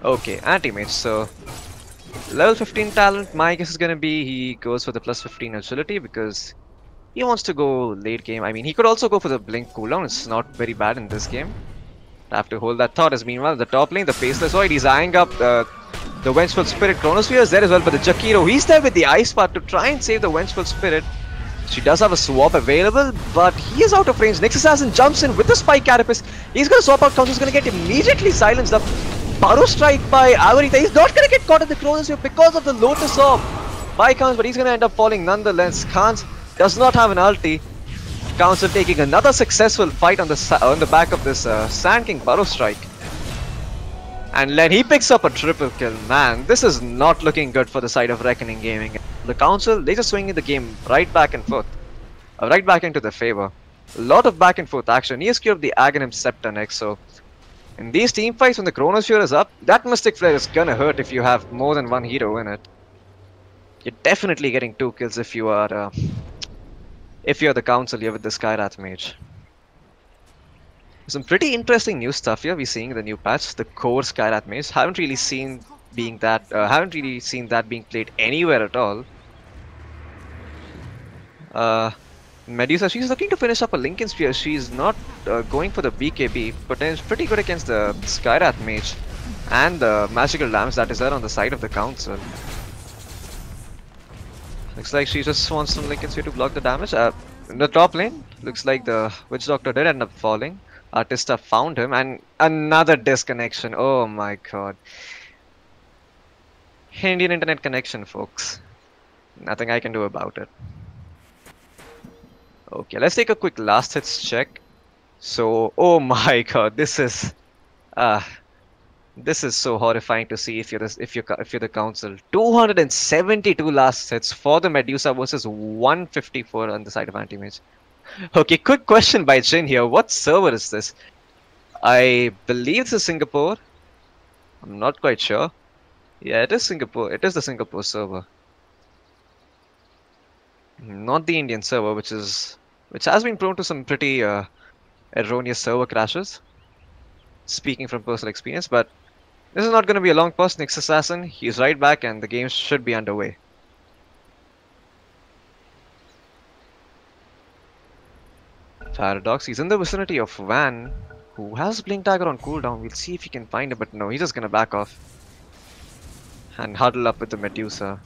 Okay, anti-mage. So level 15 talent, my guess is gonna be he goes for the plus 15 agility because he wants to go late game. I mean, he could also go for the blink cooldown. It's not very bad in this game. Have to hold that thought. As meanwhile, the top lane, the Faceless Void, he's eyeing up the Vengeful Spirit. Chronosphere is there as well, but the Jakiro, he's there with the Ice Path to try and save the Vengeful Spirit. She does have a swap available, but he is out of range. Next Assassin jumps in with the Spike Carapace. He's going to swap out Council's going to get immediately silenced up. Burrow Strike by Avarita. He's not going to get caught in the Chronosphere because of the Lotus Orb by Khans, but he's going to end up falling nonetheless. Khans does not have an ulti. Council taking another successful fight on the back of this Sand King Burrow Strike. And Len, he picks up a triple kill. Man, this is not looking good for the side of Reckoning Gaming. The Council, they just swinging the game right back and forth. Right back into their favor. A lot of back and forth action. He has queued up the Aghanim Scepter next, so in these team fights when the Chronosphere is up, that Mystic Flare is gonna hurt if you have more than one hero in it. You're definitely getting 2 kills if you are the Council here with the Skyrath Mage. Some pretty interesting new stuff here we're seeing in the new patch. The core Skyrath Mage haven't really seen that being played anywhere at all. Medusa, she's looking to finish up a Lincoln Spear. She's not going for the BKB, but it's pretty good against the Skyrath Mage and the magical damage that is there on the side of the Council. Looks like she just wants some Lincoln Spear to block the damage. In the top lane, looks like the Witch Doctor did end up falling. Artista found him, and another disconnection. Oh my god. Indian internet connection, folks. Nothing I can do about it. Okay, let's take a quick last hits check. So, oh my god, this is so horrifying to see if you're the Council. 272 last hits for the Medusa versus 154 on the side of Anti-Mage. Okay, quick question by Jin here. What server is this? I believe this is Singapore. I'm not quite sure. Yeah, it is Singapore. It is the Singapore server. Not the Indian server, which has been prone to some pretty erroneous server crashes. Speaking from personal experience, but this is not going to be a long pause. Next Assassin, he's right back and the game should be underway. Paradox, he's in the vicinity of Van, who has Blink Dagger on cooldown. We'll see if he can find it, but no, he's just gonna back off. And huddle up with the Medusa.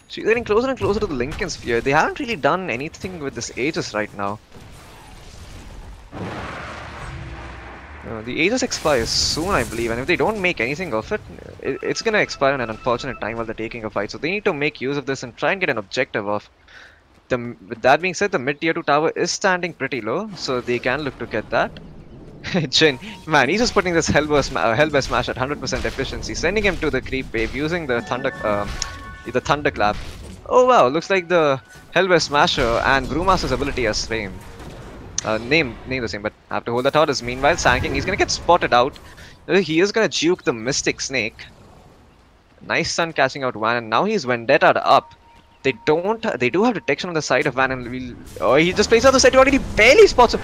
She's getting closer and closer to the Lincoln Sphere. They haven't really done anything with this Aegis right now. The Aegis expires soon, I believe, and if they don't make anything of it, it's gonna expire in an unfortunate time while they're taking a fight. So they need to make use of this and try and get an objective off. With that being said, the mid tier 2 tower is standing pretty low, so they can look to get that. Jin, man, he's just putting this Hellbear Smash at 100% efficiency, sending him to the creep wave using the Thunderclap. Oh wow, looks like the Hellbear Smasher and Brewmaster's ability are same. Name the same, but I have to hold the tortoise. Meanwhile, Sand King, he's gonna get spotted out. He is gonna juke the Mystic Snake. Nice stun catching out Van, and now he's Vendetta up. They do have detection on the side of Van, and oh, he just plays out the side already. He barely spots him,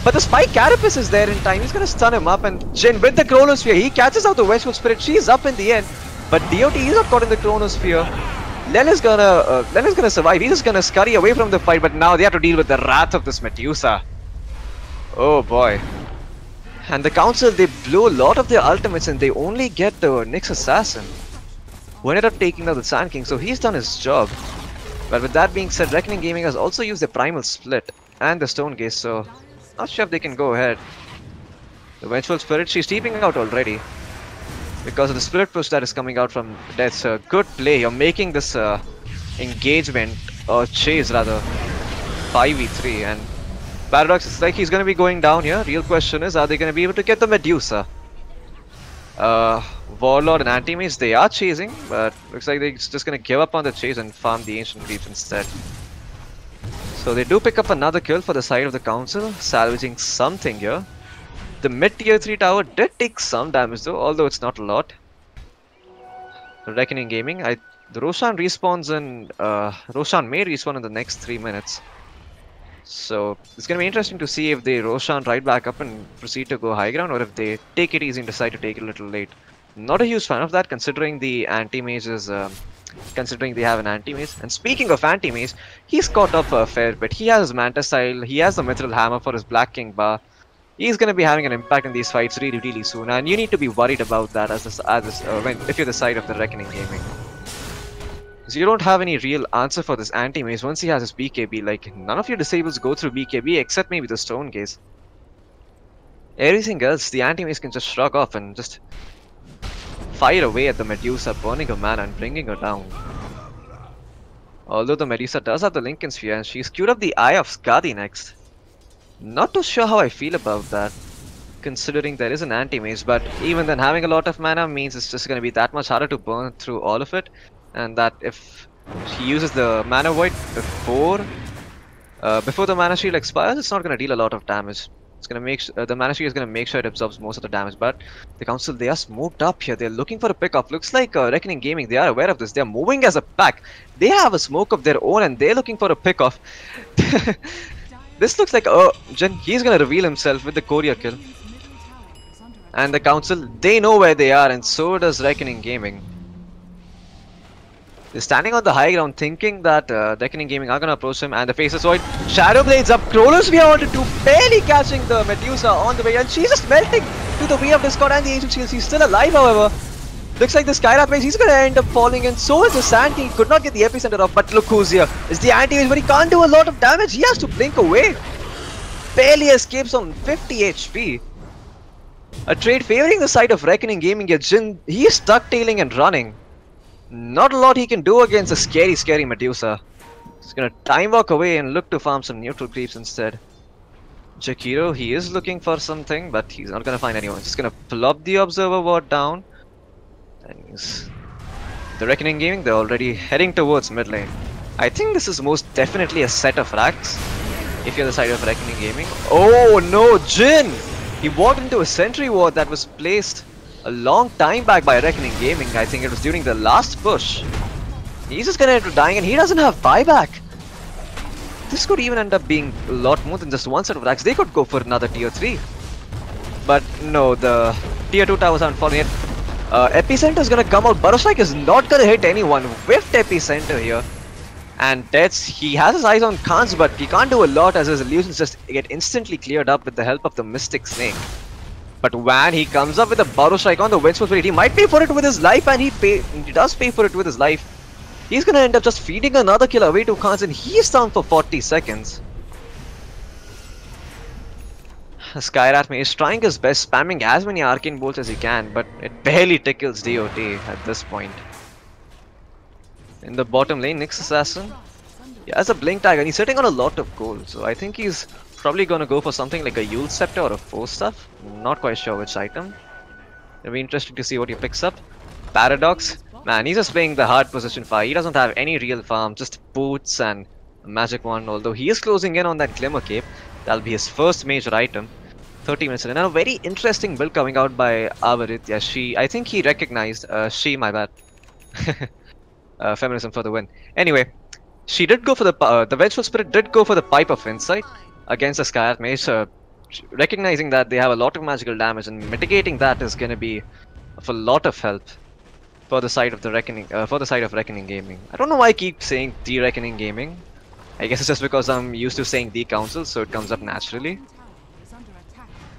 but the Spike Carapace is there in time. He's gonna stun him up, and Jin with the Chronosphere, he catches out the Westwood Spirit. She's up in the end, but DOT is not caught in the Chronosphere. Len is gonna survive. He's just gonna scurry away from the fight, but now they have to deal with the wrath of this Medusa. Oh boy. And the Council, they blow a lot of their ultimates and they only get the Nyx Assassin, who ended up taking out the Sand King, so he's done his job. But with that being said, Reckoning Gaming has also used the Primal Split and the Stone Gaze, so not sure if they can go ahead. The Vengeful Spirit, she's teeping out already because of the Spirit Push that is coming out from Death. So good play, you're making this engagement, or chase rather, 5v3, and Paradox, it's like he's going to be going down here. Real question is, are they going to be able to get the Medusa? Warlord and Anti-Mage, they are chasing, but looks like they're just going to give up on the chase and farm the Ancient Creeps instead. So they do pick up another kill for the side of the Council, salvaging something here. The mid tier 3 tower did take some damage though, although it's not a lot. Reckoning Gaming, the Roshan respawns in, Roshan may respawn in the next 3 minutes. So it's going to be interesting to see if they Roshan right back up and proceed to go high ground, or if they take it easy and decide to take it a little late. Not a huge fan of that, considering the anti-mage is, considering they have an anti-mage. And speaking of anti-mage, he's caught up a fair bit. He has his Manta Style, he has the Mithril Hammer for his Black King bar. He's going to be having an impact in these fights really soon, and you need to be worried about that if you're the side of the Reckoning Gaming. So you don't have any real answer for this anti-mage once he has his BKB. Like, none of your disables go through BKB except maybe the Stone Gaze. Everything else, the anti-mage can just shrug off and just fire away at the Medusa, burning her mana and bringing her down. Although the Medusa does have the Lincoln Sphere, and she's queued up the Eye of Skadi next. Not too sure how I feel about that, considering there is an anti-mage, but even then having a lot of mana means it's just going to be that much harder to burn through all of it. And that if she uses the Mana Void before the Mana Shield expires, it's not going to deal a lot of damage. It's going to make the Mana Shield is going to make sure it absorbs most of the damage. But the Council, they are smoked up here. They're looking for a pickoff. Looks like Reckoning Gaming, they are aware of this. They're moving as a pack. They have a smoke of their own and they're looking for a pickoff. This looks like Jen, he's going to reveal himself with the courier kill. And the Council, they know where they are, and so does Reckoning Gaming. They're standing on the high ground thinking that Reckoning Gaming are going to approach him, and the Faceless Void, Shadow Blades up, Chronosphere onto 2, barely catching the Medusa on the way, and she's just melting to the Way of Discord and the Ancient Shields. He's still alive, however. Looks like the Skyrap Mage, he's going to end up falling, and so is the Sand King. Could not get the epicenter off, but look who's here. It's the anti-mage, but he can't do a lot of damage. He has to blink away. Barely escapes on 50 HP. A trade favoring the side of Reckoning Gaming, yet Jin, he is ducktailing and running. Not a lot he can do against a scary Medusa. He's gonna time walk away and look to farm some neutral creeps instead. Jakiro, he is looking for something, but he's not gonna find anyone. He's just gonna plop the Observer Ward down. And the Reckoning Gaming, they're already heading towards mid lane. I think this is most definitely a set of racks, if you're the side of Reckoning Gaming. Oh no, Jin! He walked into a sentry ward that was placed a long time back by Reckoning Gaming. I think it was during the last push. He's just gonna end up dying and he doesn't have buyback. This could even end up being a lot more than just one set of racks. They could go for another tier 3. But no, the tier 2 towers aren't falling yet. Epicenter is gonna come out. Burrow Strike is not gonna hit anyone. Whiffed Epicenter here. And he has his eyes on Khans, but he can't do a lot as his illusions just get instantly cleared up with the help of the Mystic Snake. But when he comes up with a Borrow Strike on the Vengeful Spirit, he might pay for it with his life, and he does pay for it with his life. He's gonna end up just feeding another kill away to Khans, and he's down for 40 seconds. Skyrat Mage is trying his best, spamming as many Arcane Bolts as he can, but it barely tickles DOT at this point. In the bottom lane, Nyx Assassin, he has a Blink Tag and he's sitting on a lot of gold, so I think he's probably gonna go for something like a Yule Scepter or a Force Staff. Not quite sure which item. It'll be interesting to see what he picks up. Paradox, man, he's just playing the hard position fight. He doesn't have any real farm, just boots and a magic wand, although he is closing in on that Glimmer Cape. That'll be his first major item. 30 minutes in, and a very interesting build coming out by Avaritya. I think he recognized, my bad. Feminism for the win. Anyway, she did go for the Vengeful Spirit did go for the Pipe of Insight against the Skyrat Mage, recognizing that they have a lot of magical damage, and mitigating that is going to be of a lot of help for the side of the Reckoning, Reckoning Gaming. I don't know why I keep saying the Reckoning Gaming. I guess it's just because I'm used to saying the Council, so it comes up naturally.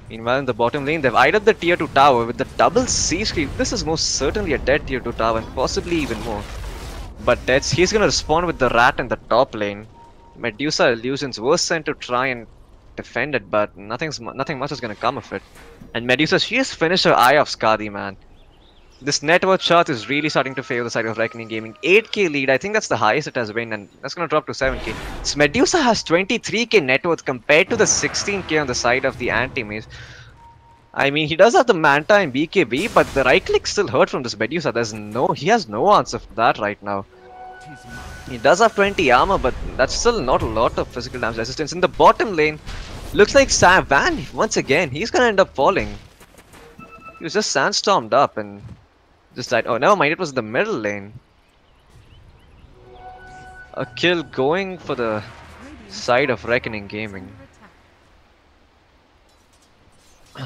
Meanwhile, in the bottom lane, they've eyed up the tier 2 tower with the double Siege Creep. This is most certainly a dead tier 2 tower, and possibly even more. But he's gonna respond with the rat in the top lane. Medusa Illusions were sent to try and defend it, but nothing much is gonna come of it. And Medusa, she has finished her Eye of Skadi, man. This net worth chart is really starting to favor the side of Reckoning Gaming. 8k lead, I think that's the highest it has been, and that's gonna drop to 7k. So Medusa has 23k net worth compared to the 16k on the side of the anti-mage. I mean, he does have the Manta and BKB, but the right click still hurt from this Medusa. He has no answer for that right now. He does have 20 armor, but that's still not a lot of physical damage resistance. In the bottom lane, looks like Van, once again, he's gonna end up falling. He was just sandstormed up and just died. Oh, never mind, it was the middle lane. A kill going for the side of Reckoning Gaming.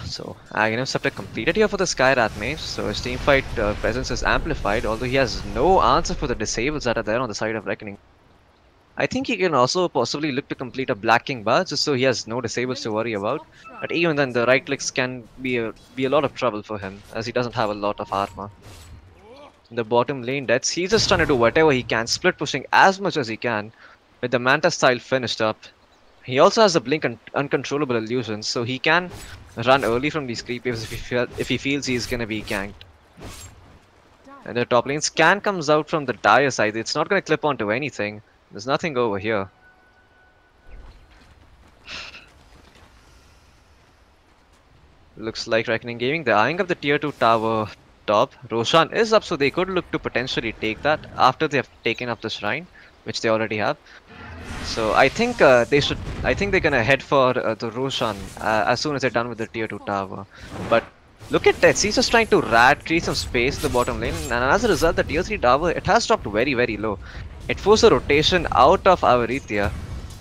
So, Aghanim Scepter completed here for the Skyrat Mage, so his teamfight presence is amplified, although he has no answer for the disables that are there on the side of Reckoning. I think he can also possibly look to complete a Black King bar, just so he has no disables to worry about. But even then, the right clicks can be a lot of trouble for him, as he doesn't have a lot of armor. In the bottom lane, he's just trying to do whatever he can, split pushing as much as he can, with the Manta style finished up. He also has the Blink and Uncontrollable Illusions, so he can run early from these creep waves if he feels he's gonna be ganked. And the top lane scan comes out from the dire side. It's not gonna clip onto anything. There's nothing over here. Looks like Reckoning Gaming, they're eyeing up the tier 2 tower top. Roshan is up, so they could look to potentially take that after they have taken up the shrine, which they already have. So I think they're gonna head for the Roshan as soon as they're done with the tier 2 tower. But look at that, he's just trying to create some space in the bottom lane, and as a result, the tier 3 tower, it has dropped very, very low. It forced a rotation out of Avaritya,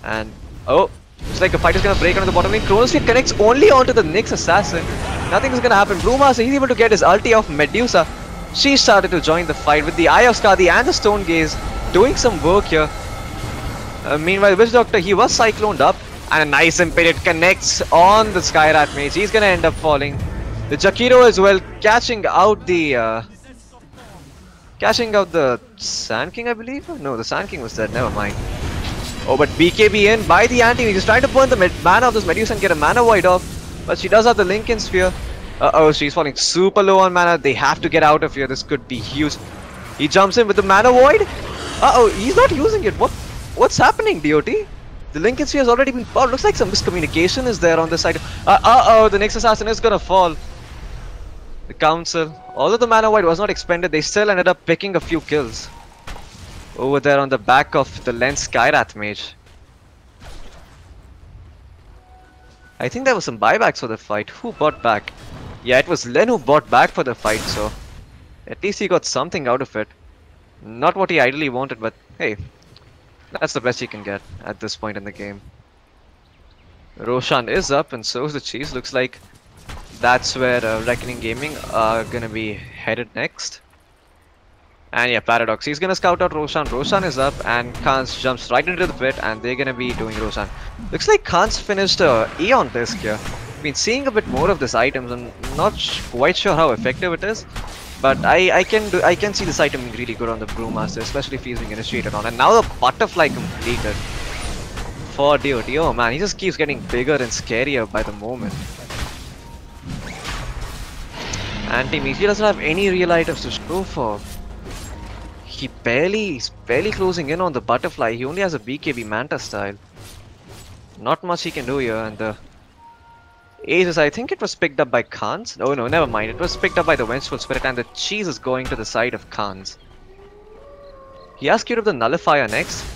and oh, it's like a fight is gonna break onto the bottom lane. Chronosphere connects only onto the Nyx Assassin. Nothing is gonna happen. Brewmaster, he's able to get his ulti off Medusa. She started to join the fight with the Eye of Skadi and the Stone Gaze, doing some work here. Meanwhile, Witch Doctor, he was cycloned up, and a nice Imperial connects on the Skyrat Mage. He's gonna end up falling. The Jakiro as well, catching out the Sand King, I believe? No, the Sand King was dead, never mind. Oh, but BKB in by the anti-mage. He's trying to burn the mana of this Medusa and get a mana void off, but she does have the Lincoln Sphere. Uh-oh, she's falling super low on mana. They have to get out of here. This could be huge. He jumps in with the mana void. Uh-oh, he's not using it. What's happening, DOT? The Lincoln Sphere has already been powered. Looks like some miscommunication is there on this side. Uh-oh, the Nyx Assassin is gonna fall. The Council, although the mana void was not expended, they still ended up picking a few kills over there on the back of the Lens Skyrat Mage. I think there was some buybacks for the fight. Who bought back? Yeah, it was Len who bought back for the fight, so at least he got something out of it. Not what he ideally wanted, but hey, that's the best he can get at this point in the game. Roshan is up, and so is the Cheese. Looks like that's where Reckoning Gaming are gonna be headed next. And yeah, Paradox. He's gonna scout out Roshan. Roshan is up, and Khan's jumps right into the pit, and they're gonna be doing Roshan. Looks like Khan's finished Eon disc here. Been seeing a bit more of this items, and not quite sure how effective it is. But I can see this item being really good on the Brewmaster, especially if he's being initiated on. And now the butterfly completed for DOT. Oh man, he just keeps getting bigger and scarier by the moment. And Team EG doesn't have any real items to go for. He's barely closing in on the butterfly. He only has a BKB Manta style. Not much he can do here, and the Aces, I think it was picked up by Khans. Oh no, never mind. It was picked up by the Vengeful Spirit, and the cheese is going to the side of Khans. He has queued up the Nullifier next.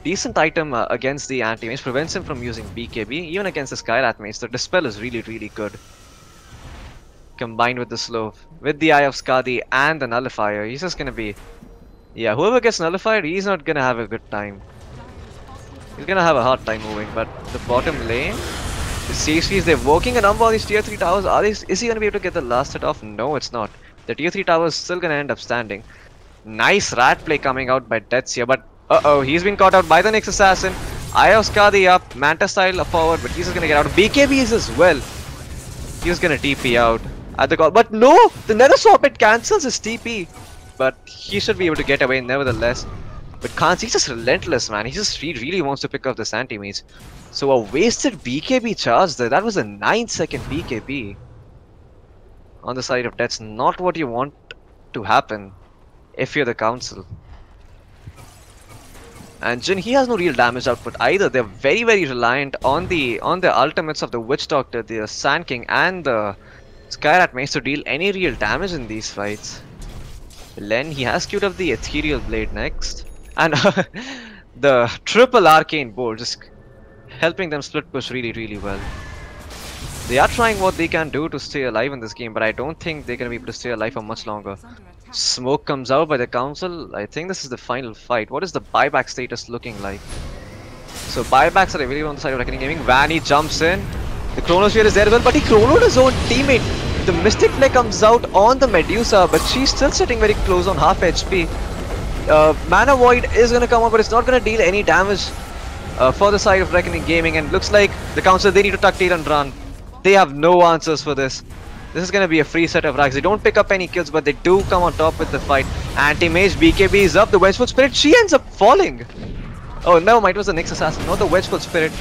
Decent item against the anti-mage, prevents him from using BKB. Even against the Skyrat mage, the Dispel is really good. Combined with the slow, with the Eye of Skadi and the Nullifier, he's just gonna be... Yeah, whoever gets nullified, he's not gonna have a good time. He's gonna have a hard time moving, but the bottom lane, the CSPs, they're working a number on these tier 3 towers. Is he gonna be able to get the last hit off? No, it's not. The tier 3 tower is still gonna end up standing. Nice rat play coming out by Deaths here, but uh-oh, he's been caught out by the next assassin. Eye of Skadi up, Manta style forward, but he's just gonna get out. BKBs as well. He's gonna TP out at the call, but no! The Nether Sorbet cancels his TP. But he should be able to get away nevertheless. But Khans, he's just relentless, man. He really wants to pick up this anti-mage. So a wasted BKB charge there. That was a 9-second BKB. On the side of Death's not what you want to happen if you're the council. And Jin, he has no real damage output either. They're very reliant on the ultimates of the Witch Doctor, the Sand King, and the Skyrat Mage to deal any real damage in these fights. Len, he has queued up the Ethereal Blade next. And the triple Arcane Bolt, just helping them split push really well. They are trying what they can do to stay alive in this game, but I don't think they're going to be able to stay alive for much longer. Smoke comes out by the council. I think this is the final fight. What is the buyback status looking like? So buybacks are available on the side of Reckoning Gaming. Vanny jumps in. The Chronosphere is there as well, but he chronoed his own teammate. The Mystic Flare comes out on the Medusa, but she's still sitting very close on half HP. Mana Void is going to come up, but it's not going to deal any damage for the side of Reckoning Gaming. And looks like the council, they need to tuck tail and run. They have no answers for this. This is going to be a free set of racks. They don't pick up any kills, but they do come on top with the fight. Anti-Mage BKB is up. The Vengeful Spirit, she ends up falling. Oh, no, it was the next assassin, not the Vengeful Spirit.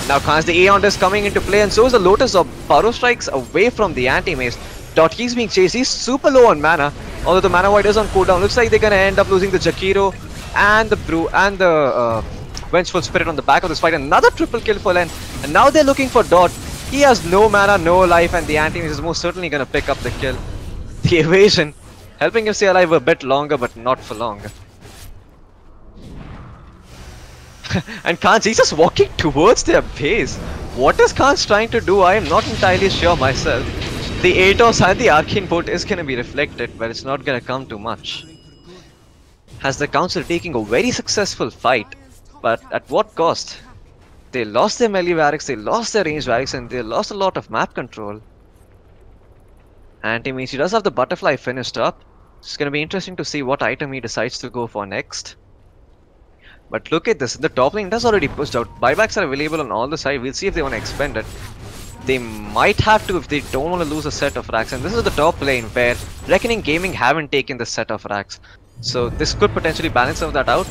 Now Khans, the Aeon is coming into play, and so is the Lotus of Burrow strikes away from the anti-mage. He's being chased, he's super low on mana, although the mana void is on cooldown. Looks like they're gonna end up losing the Jakiro and the Brew and the Vengeful Spirit on the back of this fight. Another triple kill for Len, and now they're looking for Dot. He has no mana, no life, and the anti-mage is most certainly gonna pick up the kill. The evasion, helping him stay alive a bit longer, but not for long. And Khans, he's just walking towards their base. What is Khans trying to do? I am not entirely sure myself. The Atos and the Arcane Bolt is going to be reflected, but it's not going to come to much. Has the council taking a very successful fight, but at what cost? They lost their melee barracks, they lost their range barracks, and they lost a lot of map control. Anti-Mage, he does have the butterfly finished up. It's going to be interesting to see what item he decides to go for next. But look at this, the top lane does already pushed out. Buybacks are available on all the sides. We'll see if they want to expend it. They might have to if they don't want to lose a set of racks. And this is the top lane where Reckoning Gaming haven't taken the set of racks. So this could potentially balance some of that out.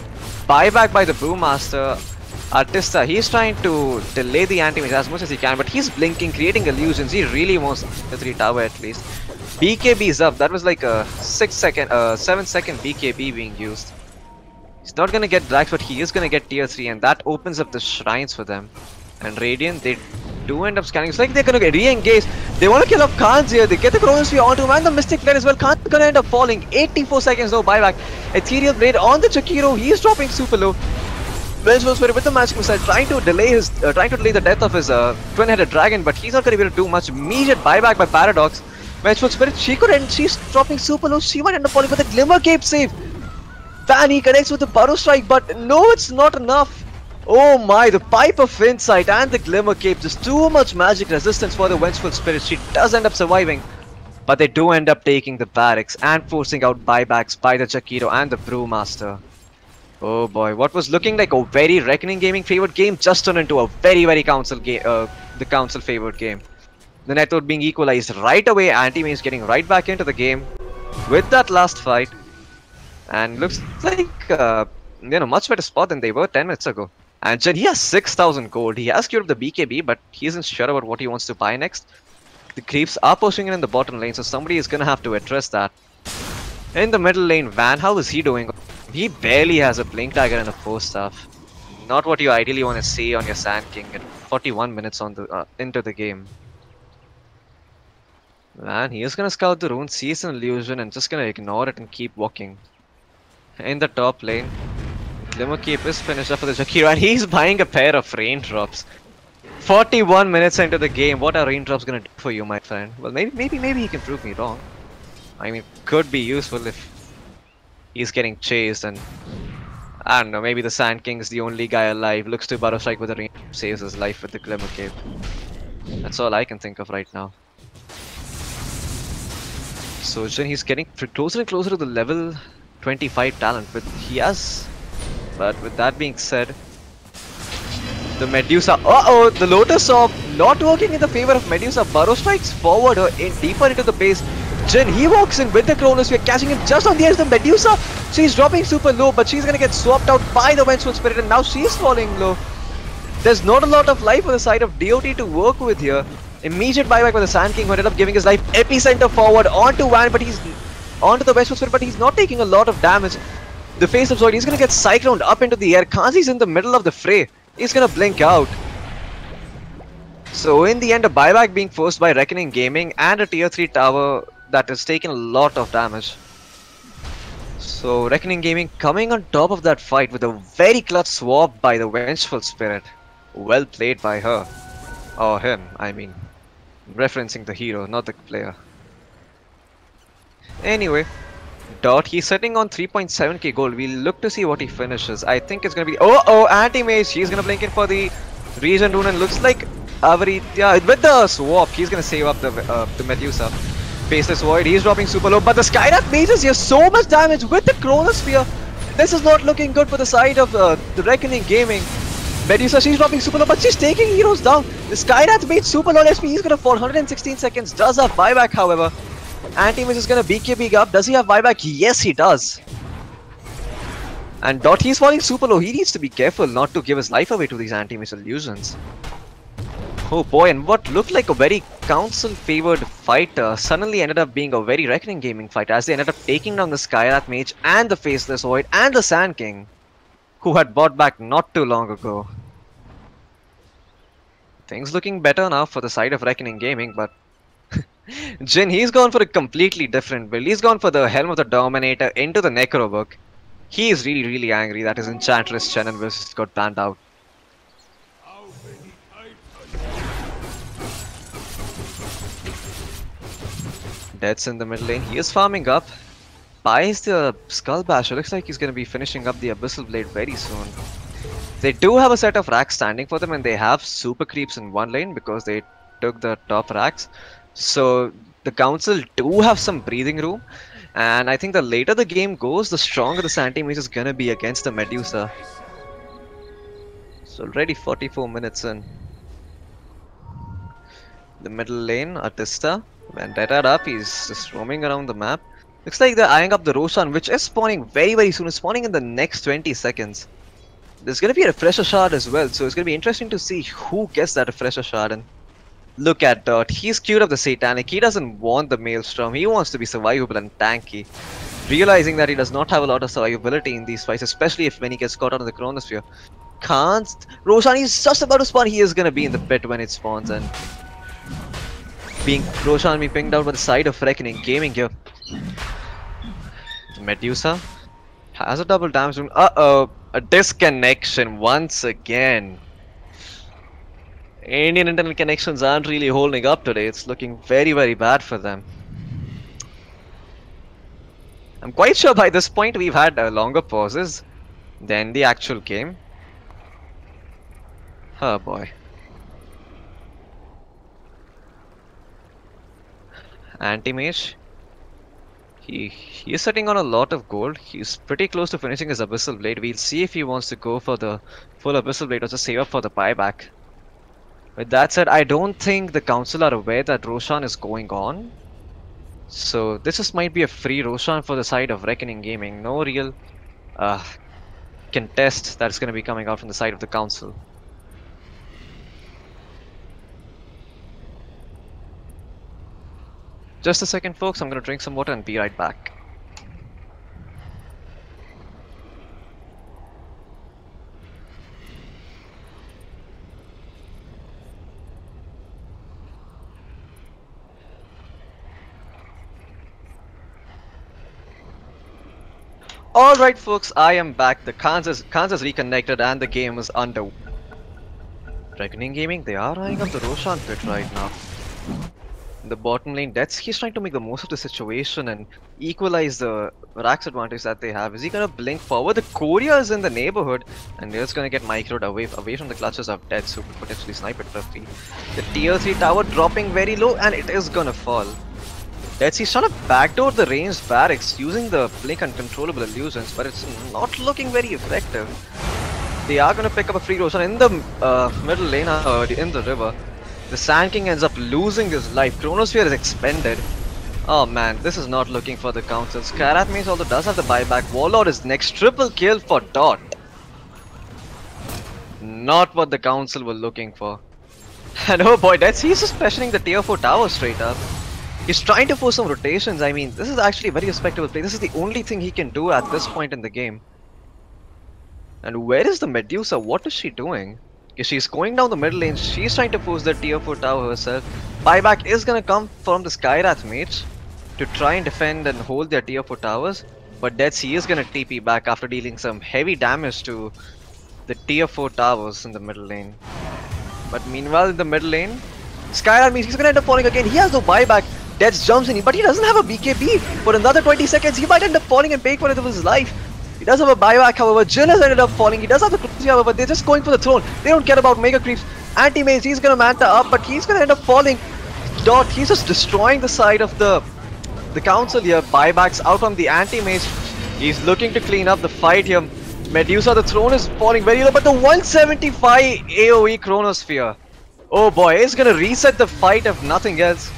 Buyback by the Brewmaster. Artista, he's trying to delay the anti-mage as much as he can, but he's blinking, creating illusions. He really wants the 3 tower at least. BKB is up. That was like a 7-second BKB being used. He's not gonna get drags, but he is gonna get tier 3, and that opens up the shrines for them. And Radiant, they do end up scanning. It's like they're gonna get re-engaged. They want to kill off Khans here. They get the Chronosphere onto him and the Mystic Flare as well. Khans is gonna end up falling. 84 seconds though, buyback. Ethereal Blade on the Jakiro. He is dropping super low. Vengeful Spirit with the magic missile, trying to delay the death of his twin-headed dragon, but he's not gonna be able to do much. Immediate buyback by Paradox. Vengeful Spirit, she's dropping super low. She might end up falling with a Glimmer Cape save. Vanny connects with the Burrow Strike, but no, it's not enough. Oh my, the Pipe of Insight and the Glimmer Cape, just too much magic resistance for the Vengeful Spirit. She does end up surviving, But they do end up taking the barracks and forcing out buybacks by the Jakiro and the Brewmaster. Oh boy, what was looking like a very Reckoning Gaming favored game just turned into a very Council game, the Council favored game. The network being equalized right away, Anti-Mage getting right back into the game with that last fight. And looks like, much better spot than they were 10 minutes ago. And Jen, he has 6,000 gold. He has queued up the BKB, but he isn't sure about what he wants to buy next. The creeps are pushing in the bottom lane, so somebody is gonna have to address that. In the middle lane, Van, how is he doing? He barely has a Blink Dagger in the first half. Not what you ideally want to see on your Sand King at 41 minutes on the into the game. Man, he is gonna scout the rune, sees an illusion, and just gonna ignore it and keep walking. In the top lane, Glimmer Keep is finished up for the Jakiro, and he's buying a pair of raindrops. 41 minutes into the game, what are raindrops gonna do for you, my friend? Well, maybe he can prove me wrong. I mean, could be useful if he's getting chased, and I don't know, maybe the Sand King is the only guy alive, looks to Burrow Strike with a rain, saves his life with the Glimmer Cape. That's all I can think of right now. So Jin, he's getting closer and closer to the level 25 talent, but with that being said, the Medusa, the Lotus Orb not working in the favor of Medusa. Burrow Strikes forward deeper into the base. Jin, he walks in with the Chronosphere, catching him just on the edge. The Medusa, she's dropping super low, but she's gonna get swapped out by the Vengeful Spirit, and now she's falling low. There's not a lot of life on the side of DOT to work with here. Immediate buyback by the Sand King, who ended up giving his life epicenter forward onto Van, but he's onto the Vengeful Spirit, but he's not taking a lot of damage. The face of Zoid, he's gonna get cycloned up into the air. Kazi's in the middle of the fray. He's gonna blink out. So in the end, a buyback being forced by Reckoning Gaming and a tier 3 tower that has taken a lot of damage. So Reckoning Gaming coming on top of that fight with a very clutch swap by the Vengeful Spirit. Well played by her. Or him, I mean. Referencing the hero, not the player. Anyway, Dot, he's sitting on 3.7k gold. We'll look to see what he finishes. I think it's gonna be... Anti-Mage, she's gonna blink in for the Regen Rune, and looks like Avery... Yeah, with the swap, he's gonna save up the Medusa. Faceless Void, he's dropping super low, but the Skyrath Mages here, so much damage with the Chronosphere. This is not looking good for the side of the Reckoning Gaming. Medusa, she's dropping super low, but she's taking heroes down. The Skyrath made super low SP, he's gonna fall 116 seconds, does have buyback however. Anti-Mage is gonna BKB up, does he have buyback? Yes, he does. And Dot, he's falling super low, he needs to be careful not to give his life away to these Anti-Mage illusions. Oh boy, and what looked like a very Council-favored fight suddenly ended up being a very Reckoning Gaming fight, as they ended up taking down the Skyrath Mage and the Faceless Void and the Sand King, who had bought back not too long ago. Things looking better now for the side of Reckoning Gaming, but Jin, he's gone for a completely different build. He's gone for the Helm of the Dominator into the Necro Book. He is really angry that his Enchantress Shannon versus got banned out. Dead's in the middle lane. He is farming up. Buys the Skull Basher. Looks like he's going to be finishing up the Abyssal Blade very soon. They do have a set of racks standing for them, and they have super creeps in one lane because they took the top racks. So the Council do have some breathing room, and I think the later the game goes, the stronger the Anti-Mage is going to be against the Medusa. So already 44 minutes in. The middle lane, Artista. Vendetta up, he's just roaming around the map. Looks like they're eyeing up the Roshan, which is spawning very soon. It's spawning in the next 20 seconds. There's going to be a Refresher Shard as well, so it's going to be interesting to see who gets that Refresher Shard. And look at Dot, he's queued up the Satanic. He doesn't want the Maelstrom, he wants to be survivable and tanky. Realizing that he does not have a lot of survivability in these fights, especially when he gets caught out of the Chronosphere. Roshan, he's just about to spawn. He is going to be in the pit when it spawns, and Roshan being pinged out by the side of Reckoning Gaming here. Medusa has a double damage zone. A disconnection once again. Indian internet connections aren't really holding up today. It's looking very bad for them. I'm quite sure by this point we've had longer pauses than the actual game. Oh boy. Anti-mage. He is sitting on a lot of gold. He's pretty close to finishing his Abyssal Blade. We'll see if he wants to go for the full Abyssal Blade or just save up for the buyback. With that said, I don't think the council are aware that Roshan is going on. So this just might be a free Roshan for the side of Reckoning Gaming. No real contest that's going to be coming out from the side of the council. Just a second, folks. I'm going to drink some water and be right back. Alright folks, I am back. The Kansas reconnected and the game is under. Reckoning Gaming, they are eyeing up the Roshan pit right now. In the bottom lane, he's trying to make the most of the situation and equalize the Rax advantage that they have. Is he gonna blink forward? The Korea is in the neighborhood and they're just gonna get microed away from the clutches of Deaths, who could potentially snipe it for free. The tier 3 tower dropping very low and it is gonna fall. He's trying to backdoor the ranged barracks using the blink uncontrollable illusions, but it's not looking very effective. They are going to pick up a free Roshan in the middle lane, in the river. The Sand King ends up losing his life. Chronosphere is expended. Oh man, this is not looking for the council. Skyrath Mace although does have the buyback. Warlord is next. Triple kill for Dot. Not what the council were looking for. And oh boy, he's just pressuring the tier 4 tower straight up. He's trying to force some rotations. I mean, this is actually a very respectable play. This is the only thing he can do at this point in the game. And where is the Medusa? What is she doing? She's going down the middle lane. She's trying to force the tier 4 tower herself. Buyback is gonna come from the Skyrath mage to try and defend and hold their tier 4 towers. But Deadsea is gonna TP back after dealing some heavy damage to the tier 4 towers in the middle lane. But meanwhile in the middle lane, Skyrath means he's gonna end up falling again. He has no buyback. Death jumps in, but he doesn't have a BKB. For another 20 seconds, he might end up falling and paying for it of his life. He does have a buyback, however. Jill has ended up falling. He does have the cruelty, however. They're just going for the throne. They don't care about mega creeps. Anti-Maze, he's gonna manta up, but he's gonna end up falling. Dot, he's just destroying the side of the council here. Buybacks out from the Anti-Maze. He's looking to clean up the fight here. Medusa, the throne is falling very low, but the 175 AoE Chronosphere. Oh boy, it's gonna reset the fight if nothing else.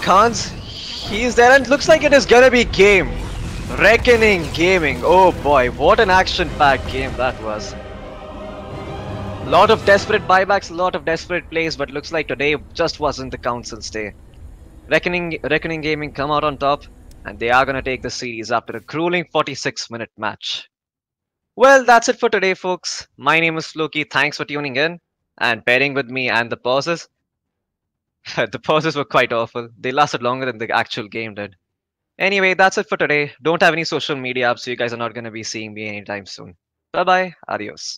Khans, he's there and looks like it is gonna be game. Reckoning Gaming. Oh boy, what an action-packed game that was. Lot of desperate buybacks, a lot of desperate plays, but looks like today just wasn't the council's day. Reckoning Gaming come out on top, and they are gonna take the series after a grueling 46-minute match. Well, that's it for today, folks. My name is Floki. Thanks for tuning in and bearing with me and the pauses. The pauses were quite awful. They lasted longer than the actual game did. Anyway, that's it for today. Don't have any social media up, so you guys are not going to be seeing me anytime soon. Bye-bye. Adios.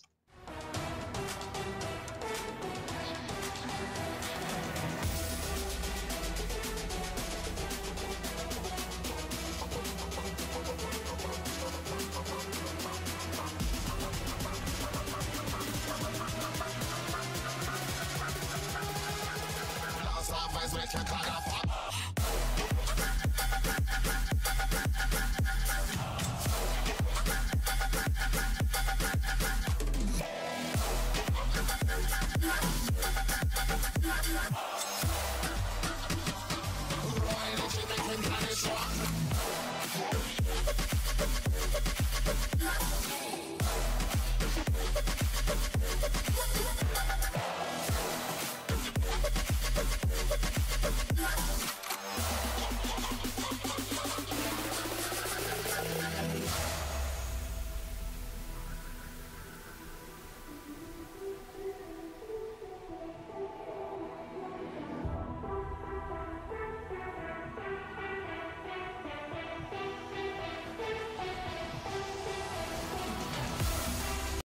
With your